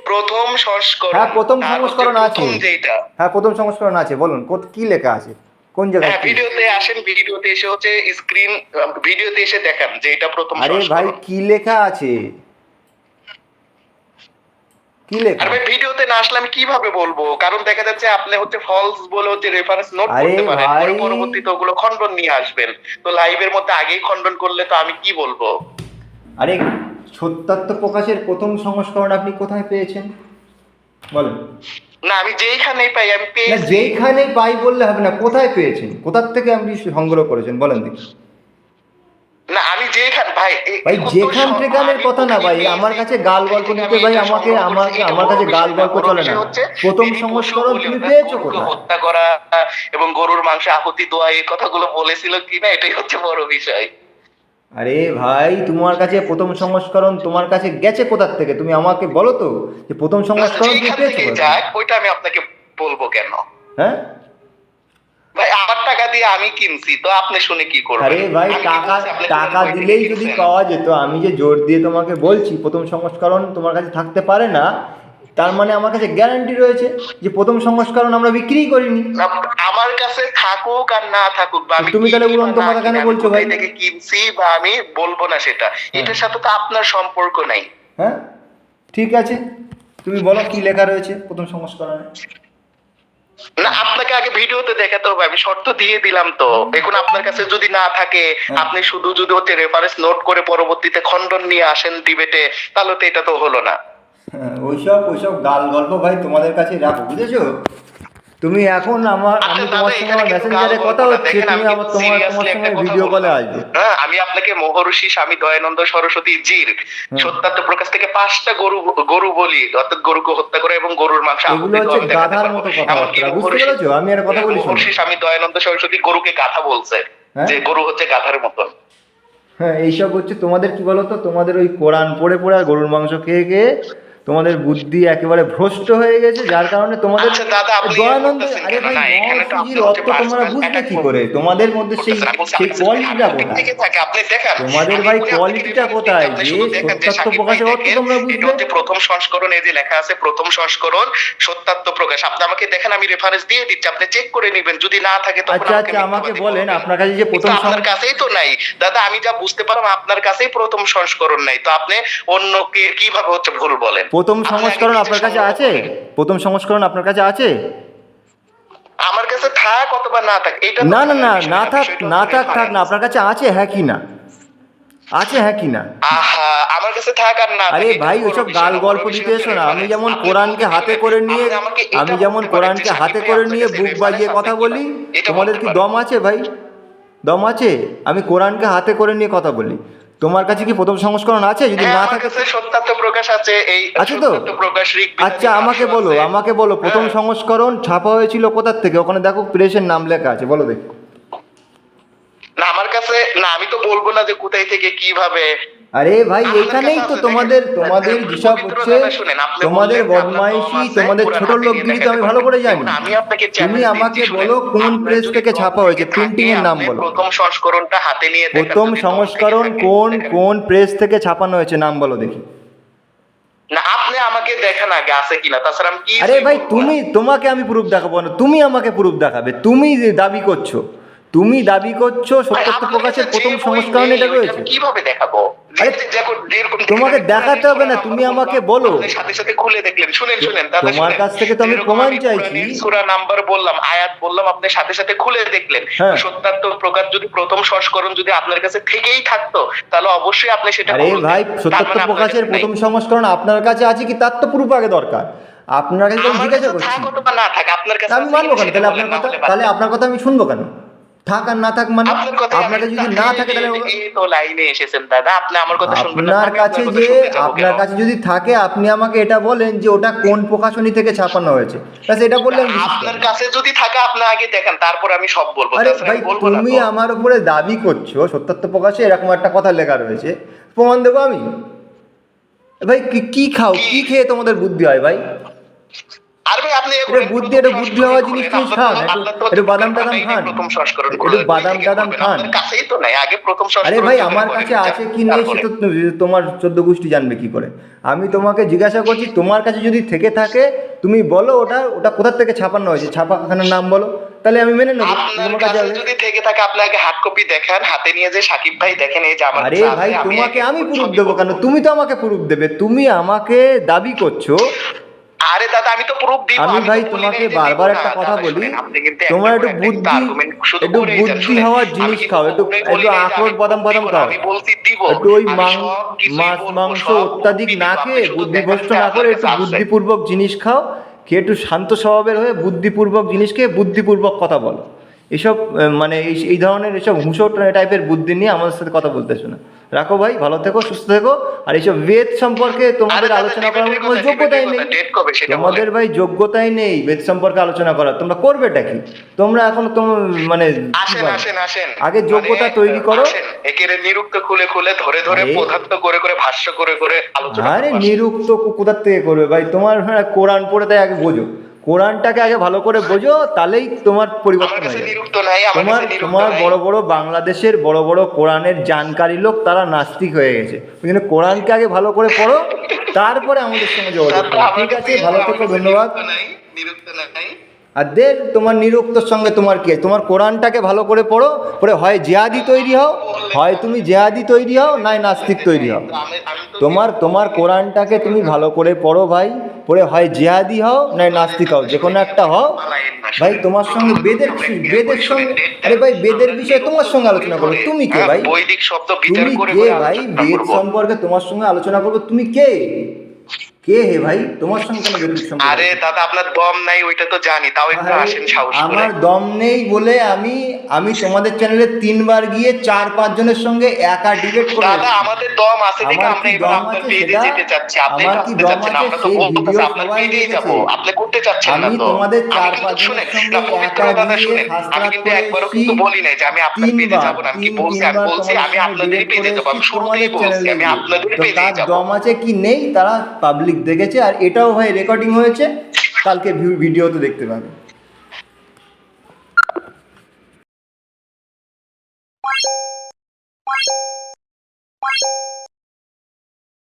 প্রথম সংস্করণ, হ্যাঁ প্রথম তার হচ্ছে সংস্করণ আছে। প্রথম যেটা। হ্যাঁ প্রথম সংস্করণ আছে, বলুন কি লেখা আছে, কোন জায়গায় হ্যাঁ কি? ভিডিওতে আসেন, ভিডিওতে এসে হচ্ছে স্ক্রিন, ভিডিওতে এসে দেখান যে এটা প্রথম আরে ভাই সংস্করণ। কি লেখা আছে, কি লেখা? আর ভাই ভিডিওতে না আসলে আমি কিভাবে বলবো? কারণ দেখা যাচ্ছে আপনি হচ্ছে ফলস বলে হচ্ছে রেফারেন্স নোট আরে করতে পারেন, ভাই পরে পরবর্তীতে ওগুলো খণ্ডন নিয়ে আসবেন। তো লাইভের মধ্যে আগেই খণ্ডন করলে তো আমি কি বলবো? আরে সত্যার্থ প্রকাশের প্রথম সংস্করণ আপনি কোথায় পেয়েছেন বলেন? না আমি যেইখানেই পাই আমি না পেয়েছি। যেইখানে পাই বললে হবে না, কোথায় পেয়েছেন, কোথার থেকে আপনি সংগ্রহ করেছেন বলেন দেখি? না আমি যেখান ভাই ভাই যেখান টেকানের কথা না ভাই, আমার কাছে গাল গল্প নিতে ভাই আমাকে আমার কাছে গাল গল্প চলে না। প্রথম সংস্করণ তুমি পেয়েছো কোথায়? হত্যা করা এবং গরুর মাংস আহুতি দেওয়া, এই কথাগুলো বলেছিল কিনা এটাই হচ্ছে বড় বিষয়। আরে ভাই তোমার কাছে প্রথম সংস্করণ তোমার কাছে গেছে কোথার থেকে, তুমি আমাকে বলো তো যে প্রথম সংস্করণ তুমি যেখান পেয়েছো থেকে কোথা থেকে? যাক ওইটা আমি আপনাকে বলবো কেন? হ্যাঁ ভাই আমার টাকা দিয়ে আমি কিনছি, তো আপনি শুনে কি করবেন? আরে ভাই আমি কি টাকা বলছি আপনি টাকা কোন বই থেকে দিলেই যদি কিনছেন? পাওয়া যেত, আমি যে জোর দিয়ে তোমাকে বলছি প্রথম সংস্করণ তোমার কাছে থাকতে পারে না, তার মানে আমার কাছে গ্যারান্টি রয়েছে যে প্রথম সংস্করণ আমরা বিক্রি করিনি। আমার কাছে থাকুক আর না থাকুক, বা তো আমি তুমি তাহলে কিনি বা উড়ন্ত না কথা কেন কিনি, আমি বলছো ভাই? কোথায় থেকে কিনছি বা আমি বলবো না সেটা, হ্যাঁ এটার সাথে তো আপনার সম্পর্ক নাই। হ্যাঁ, ঠিক আছে, তুমি বলো কি লেখা রয়েছে প্রথম সংস্করণে। না, আপনাকে আগে ভিডিওতে দেখাতে হবে, আমি শর্ত দিয়ে দিলাম তো। এখন আপনার কাছে যদি না থাকে, হ্যাঁ আপনি শুধু যদি হচ্ছে রেফারেন্স নোট করে পরবর্তীতে খণ্ডন নিয়ে আসেন ডিবেটে, তাহলে তো এটা তো হলো না। হ্যাঁ, ওইসব ওইসব গাল গল্প ভাই তোমাদের কাছে রাখো, বুঝেছো? তুমি এখন আমি আচ্ছা দাদা, তোমার সঙ্গে এখানে আমার কিন্তু গাল মেসেঞ্জারে গল্প কথা না, হচ্ছে, দেখেন তুমি আমি আমার কিন্তু তোমার সিরিয়াসলি সঙ্গে একটা কথা ভিডিও কলে বললাম। আসবে। হ্যাঁ, আমি আপনাকে মহর্ষি স্বামী দয়ানন্দ সরস্বতী জির হ্যাঁ, সত্যার্থ প্রকাশ থেকে 5টা গরু গরু বলি, অর্থাৎ গরুকে হত্যা করে এবং গরুর মাংস এগুলো আহুতি হচ্ছে আমি দেখাতে গাধার পারবো। মতো এমনকি কথাবার্তা, বুঝতে পেরেছো? আমি একটা কথা বলি শোনো। মহর্ষি স্বামী দয়ানন্দ সরস্বতী গরুকে গাধা বলছে, হ্যাঁ যে গরু হচ্ছে গাধার মতন। হ্যাঁ, এইসব হচ্ছে তোমাদের কি বলতো, তোমাদের ওই কোরআন পড়ে পড়ে আর গরুর মাংস খেয়ে খেয়ে তোমাদের বুদ্ধি একেবারে ভ্রষ্ট হয়ে গেছে, যার কারণে তোমাদের আচ্ছা দাদা, আপনি ইয়ে দয়ানন্দ, করতেছেন আরে কেন? ভাই না, এখানে তো আপনি মহর্ষিজির হচ্ছে অর্থ তোমরা পার্সোনাল বুঝবে অ্যাটাক কি করে? তোমাদের মধ্যে সেই করতেছেন। আমি বলছি সেই আমার কাছে যদি কোয়ালিটিটা 100 কোথায়? থেকে থাকে আপনি দেখান। তোমাদের আমি ভাই বলি আপনাকে কোয়ালিটিটা reference দিচ্ছি, কোথায় আপনি যে শুধু দেখেন যে সত্যার্থ সাকিব ভাই প্রকাশের অর্থ দেখেন, তোমরা এটা বুঝবে? হচ্ছে প্রথম সংস্করণ, এই যে লেখা আছে প্রথম সংস্করণ সত্যার্থ প্রকাশ। আপনি আমাকে দেখেন, আমি রেফারেন্স দিয়ে দিচ্ছি, আপনি চেক করে নেবেন, যদি না থাকে তখন আচ্ছা আমাকে আচ্ছা, আমাকে মিথ্যাবাদী বলেন বলবেন। আপনার কাছে যে কিন্তু প্রথম আপনার কাছেই তো নাই দাদা, আমি যা বুঝতে পারলাম আপনার কাছেই প্রথম সংস্করণ নাই, তো আপনি অন্যকে কিভাবে হচ্ছে ভুল বলেন? প্রথম আপনি আগে সংস্করণ নিজে আপনার কাছে সংগ্রহ আছে? করেন। প্রথম সংস্করণ আপনার কাছে আছে? আমার কাছে থাক অথবা না থাক, এটা তো না না খেলার না, বিষয় না না, থাক বিষয়টা না হচ্ছে থাক থাক না, রেফারেন্স। আপনার কাছে আছে হ্যাঁ কি না? আছে হ্যাঁ কি না? আহা, আমার কাছে থাক আর না আরে থাক এটা ভাই বড় ওইসব বিষয় গাল না, বড় গল্প বিষয় দিতে হচ্ছে এসো না। আমি রেফারেন্স। যেমন আপনি কোরআনকে বলবেন, হাতে শুনেন, করে নিয়ে, আপনি আমাকে এটা আমি যেমন বলতে পারেন যে কোরআনকে হাতে সাকিব ভাই করে আপনার নিয়ে কাছে বুক রেফারেন্স বাজিয়ে আছে কথা কিনা, বলি, এটা তোমাদের বলতে কি পারেন। দম আছে ভাই? দম আছে? আমি কোরআনকে হাতে করে নিয়ে কথা বলি, তোমার কাছে কি প্রথম সংস্করণ আছে? যদি হ্যাঁ, না আমার থাকে কাছে সত্যার্থ প্রকাশ আছে, এই আছে তো? সত্যার্থ প্রকাশ আচ্ছা ঋগ্বেদাদি ভাষ্য আমাকে বলো, আছে। আমাকে বলো প্রথম হ্যাঁ, সংস্করণ ছাপা হয়েছিল কোথার থেকে? ওখানে দেখো প্রেসের নাম লেখা আছে, বলো দেখি। না আমার কাছে না, আমি তো বলবো না যে কোথায় থেকে কিভাবে। আরে ভাই আপনার এখানেই কাছে তো আছে, তোমাদের দেখেন, তোমাদের যেসব পবিত্র হচ্ছে, দাদা শুনেন, আপনি তোমাদের বললেন যে আপনার দম বদমাইশি, আছে, তোমাদের কোরআন ছোট হাতে নিয়ে লোকগিরি তো দেখাতে আমি ভালো পারবেন। করে জানি। এখন আমি আপনাকে তুমি চ্যালেঞ্জ দিচ্ছি, আমাকে শুনেন, বলো কোন আপনার প্রেস যদি থেকে দম ছাপা হয়েছে, থেকে প্রিন্টিং থাকে এর নাম আপনি বলো। প্রথম সংস্করণটা হাতে নিয়ে দেখান, প্রথম যদি দম থেকে সংস্করণ থাকে কোন দেখেন। কোন প্রেস থেকে ছাপানো হয়েছে নাম বলো দেখি। না, আপনি আমাকে দেখেন আগে আছে কিনা, তাছাড়া আমি আরে কিছুই ভাই বলবো না। তোমাকে আমি প্রুফ দেখাবো না, তুমি আমাকে প্রুফ দেখাবে। তুমি যে দাবি করছো, তুমি দাবি করছো ভাই সত্যার্থ আপনার কাছে প্রকাশের যে প্রথম বই সংস্করণ নেই এটা ওইটা রয়েছে। আমি কিভাবে দেখাবো? আরে যেরকম তোমাকে দেখেন, আমি দেখাতে হবে না, কোরআনের তুমি সূরা আমাকে নাম্বার বলো। আপনি সাথে সাথে খুলে দেখলেন। শুনেন শুনেন দাদা, তোমার শুনেন, কাছ থেকে তো আমি যেরকম প্রমাণ আমি চাইছি। কোরআনের সূরা নাম্বার বললাম, আয়াত বললাম, আপনি সাথে সাথে খুলে দেখলেন। তো হ্যাঁ, সত্যার্থ প্রকাশ যদি প্রথম সংস্করণ যদি আপনার কাছে থেকেই থাকতো, তাহলে অবশ্যই আপনি সেটা আরে খুলতেন। ভাই তার সত্যার্থ মানে আপনার প্রকাশের কাছে নাই। প্রথম সংস্করণ আপনার কাছে আছে কি তার তো প্রুফ আগে দরকার। আপনার কাছে তো আমি আমার জিজ্ঞাসা কাছে করছি। থাক অথবা না থাক, আপনার তা কাছে আমি আছে মানবো কিনা কেন সেটা তাহলে বলেন, আপনার না কথা? হলে বাদ তাহলে দেন। আপনার কথা আমি শুনবো কেন? থাক আর না থাক মানে আপনার কথাই আমি আপনার কাছে যদি না থাকে তাহলে এই তো লাইনে এসেছেন দাদা, আপনি আমার কথা শুনবেন না, আপনার আমি কাছে আপনার কথা যে শুনতে যাবো কেন? আপনার কাছে যদি থাকে আপনি আমাকে এটা বলেন যে ওটা কোন প্রকাশনী থেকে ছাপানো হয়েছে, ব্যাস এটা বললে আমি বিশ্বাস আপনার করবো। কাছে যদি থাকে আপনি আগে দেখেন, তারপর আমি সব বলবো, আরে তাছাড়া ভাই আমি বলবো না তুমি তো। আমার উপরে দাবি করছো সত্যার্থ প্রকাশে এরকম একটা কথা লেখা রয়েছে, প্রমাণ দেবো আমি। ভাই কি কি খাও, কি? কি খেয়ে তোমাদের বুদ্ধি হয় ভাই? আর ভাই আপনি এটা বুদ্ধি, এটা বুদ্ধি হওয়ার জিনিস জিনিস খান, একটু আপনার তো একটু বাদাম কোরআন টাদাম হাতেই নেই খান, প্রথম সংস্করণ, একটু কই বাদাম থেকে টাদাম করবেন? খান। আপনার কাছেই তো নাই, আগে প্রথম আরে সংস্করণ ভাই জোগাড় আমার করেন, কাছে আছে কি নেই সে তারপরে। তো তোমার 14 গোষ্ঠী জানবে কি করে। আমি তোমাকে জিজ্ঞাসা করছি তোমার কাছে যদি থেকে থাকে তুমি বলো ওটা ওটা কোথার থেকে ছাপানো হয়েছে, ছাপাখানার নাম বলো, তাহলে আমি মেনে নেবো আপনার তোমার কাছে কাছে হবে। যদি থেকে থাকে আপনি আগে হার্ড কপি দেখান, হাতে নিয়ে যে সাকিব ভাই দেখেন এই যে আমার আরে কাছে ভাই আছে, তোমাকে আমি প্রুফ ছবি দেবো কেন? বলবো। তুমি তো আমাকে প্রুফ দেবে, তুমি আমাকে দাবি করছো। আরে দাদা আমি তো প্রুফ দিব, আমি আমি ভাই তো বলি তোমাকে নাই যে দিব বারবার না। একটা কথা দাদা বলি, শুনেন, আপনি কিন্তু তোমার একটা একটু পর একটা বুদ্ধি, আর্গুমেন্ট শুধু একটু করেই যান। বুদ্ধি শুনেন, হওয়ার আমি জিনিস কিন্তু খাও, একটু কখনোই একটু বলি নাই যে আমি আখরোট বাদাম প্রুফ দিব বাদাম না, খাও, আমি বলছি দিব। একটু ওই আমি সব কিছুই মাছ বলবো, মাংস সব অত্যাধিক প্রুফ না দিব, আপনি খেয়ে শুধু দেখান বুদ্ধিভ্রষ্ট যে না করে আপনার একটু কাছে আছে। বুদ্ধিপূর্বক জিনিস খাও, খেয়ে একটু শান্ত স্বভাবের হয়ে বুদ্ধিপূর্বক জিনিস খেয়ে বুদ্ধিপূর্বক কথা বলো। এসব মানে এই ধরনের এসব হুঁচো টাইপের বুদ্ধি নিয়ে আমাদের সাথে কথা বলতেছো না। রাখো ভাই, ভালো থেকো, সুস্থ থেকো। আর এইসব বেদ সম্পর্কে আরে তোমাদের দাদা আলোচনা করার মতো তোমাদের ডিবেটের যোগ্যতাই কথা নেই। ডেট কবে সেটা বলেন। তোমাদের ভাই যোগ্যতাই নেই বেদ সম্পর্কে আলোচনা করার, তোমরা করবেটা কি? তোমরা এখন মানে কি আসেন বলে, আসেন আসেন, আগে মানে যোগ্যতা তৈরি করো। আসেন, একেরে নিরুক্ত খুলে খুলে ধরে ধরে আরে পদার্থ করে করে ভাষ্য করে করে আলোচনা আরে করবো, আসেন। নিরুক্ত কোথার থেকে করবে ভাই? তোমার কোরআন পড়ে তাই আগে বোঝো, কোরআনটাকে আগে ভালো করে বোঝো, তাহলেই তোমার আমার পরিবর্তন কাছে হয়ে যাবে। নিরুক্ত নাই, আমার তোমার কাছে নিরুক্ত তোমার নাই। বড় বড় বাংলাদেশের বড় বড় কোরআনের জানকারী লোক তারা নাস্তিক হয়ে গেছে। ওই জন্য কোরআনকে আগে ভালো করে পড়ো, তারপরে আমাদের সঙ্গে যোগাযোগ করো। আমার ঠিক কাছে আছে, ভালো আমার থেকো, কাছে ধন্যবাদ। নিরুক্ত নাই। আর দেন তোমার নিরুক্তর সঙ্গে তোমার কি, তোমার কোরআনটাকে ভালো করে পড়ো, পড়ে হয় জেহাদি তৈরি হও, হয় তুমি জেহাদি তৈরি হও, নয় নাস্তিক তৈরি হও। তোমার কোরআনটাকে তুমি ভালো করে পড়ো ভাই, পড়ে হয় জেহাদি হও নয় নাস্তিক হও, যে কোনো একটা হও ভাই। তোমার সঙ্গে বেদের সঙ্গে, আরে ভাই বেদের বিষয়ে তোমার সঙ্গে আলোচনা করবো, তুমি কে ভাই? বৈদিক শব্দ বিচার তুমি করে কে করে ভাই? আলোচনা বেদ করব। সম্পর্কে তোমার সঙ্গে আলোচনা করবো, তুমি কে? কে হে ভাই? তোমার সঙ্গে কোনো বেদ সম্পর্কে? আরে দাদা আপনার দম নাই ওইটা তো জানি, তাও একটু আরে, আসেন সাহস করে। আমার দম নেই বলে আমি তোমাদের চ্যানেলে 3 বার গিয়ে 4-5 জনের সঙ্গে একা ডিবেট করে দাদা এসেছি। আমাদের দম আছে দেখে আমার আমরা কি এবার দম আপনার আছে পেজে সেটা, যেতে চাচ্ছি, আপনি আমার তো কি আসতে দম চাচ্ছেন না, আছে আমরা তো সেই বলতেছি ভিডিও আপনার সবাই পেজেই যাব, দেখেছে। আপনি করতে চাচ্ছেন না আমি তো। তোমাদের আমি 4-5 কিন্তু জনের শুনেন সঙ্গে না, পবিত্র একা দাদা গিয়ে শুনেন, আমি ফাঁসলাত কিন্তু করে একবারও এসেছি। কিন্তু বলি নাই যে আমি আপনার পেজে যাব না, আমি কি বলছি? আমি 3বার বলছি তোমাদের আমি সঙ্গে আপনাদেরই ডিবেট করে পেজে যাব, এসেছি আমি শুরুতেই তোমাদের বলছি চ্যানেলে আমি গিয়ে। আপনাদেরই তো পেজেই কার যাব। দম আছে কি নেই তারা পাবলিক দেখেছে, আর এটাও ভাই রেকর্ডিং হয়েছে, কালকে ভিডিওতে দেখতে পাবে।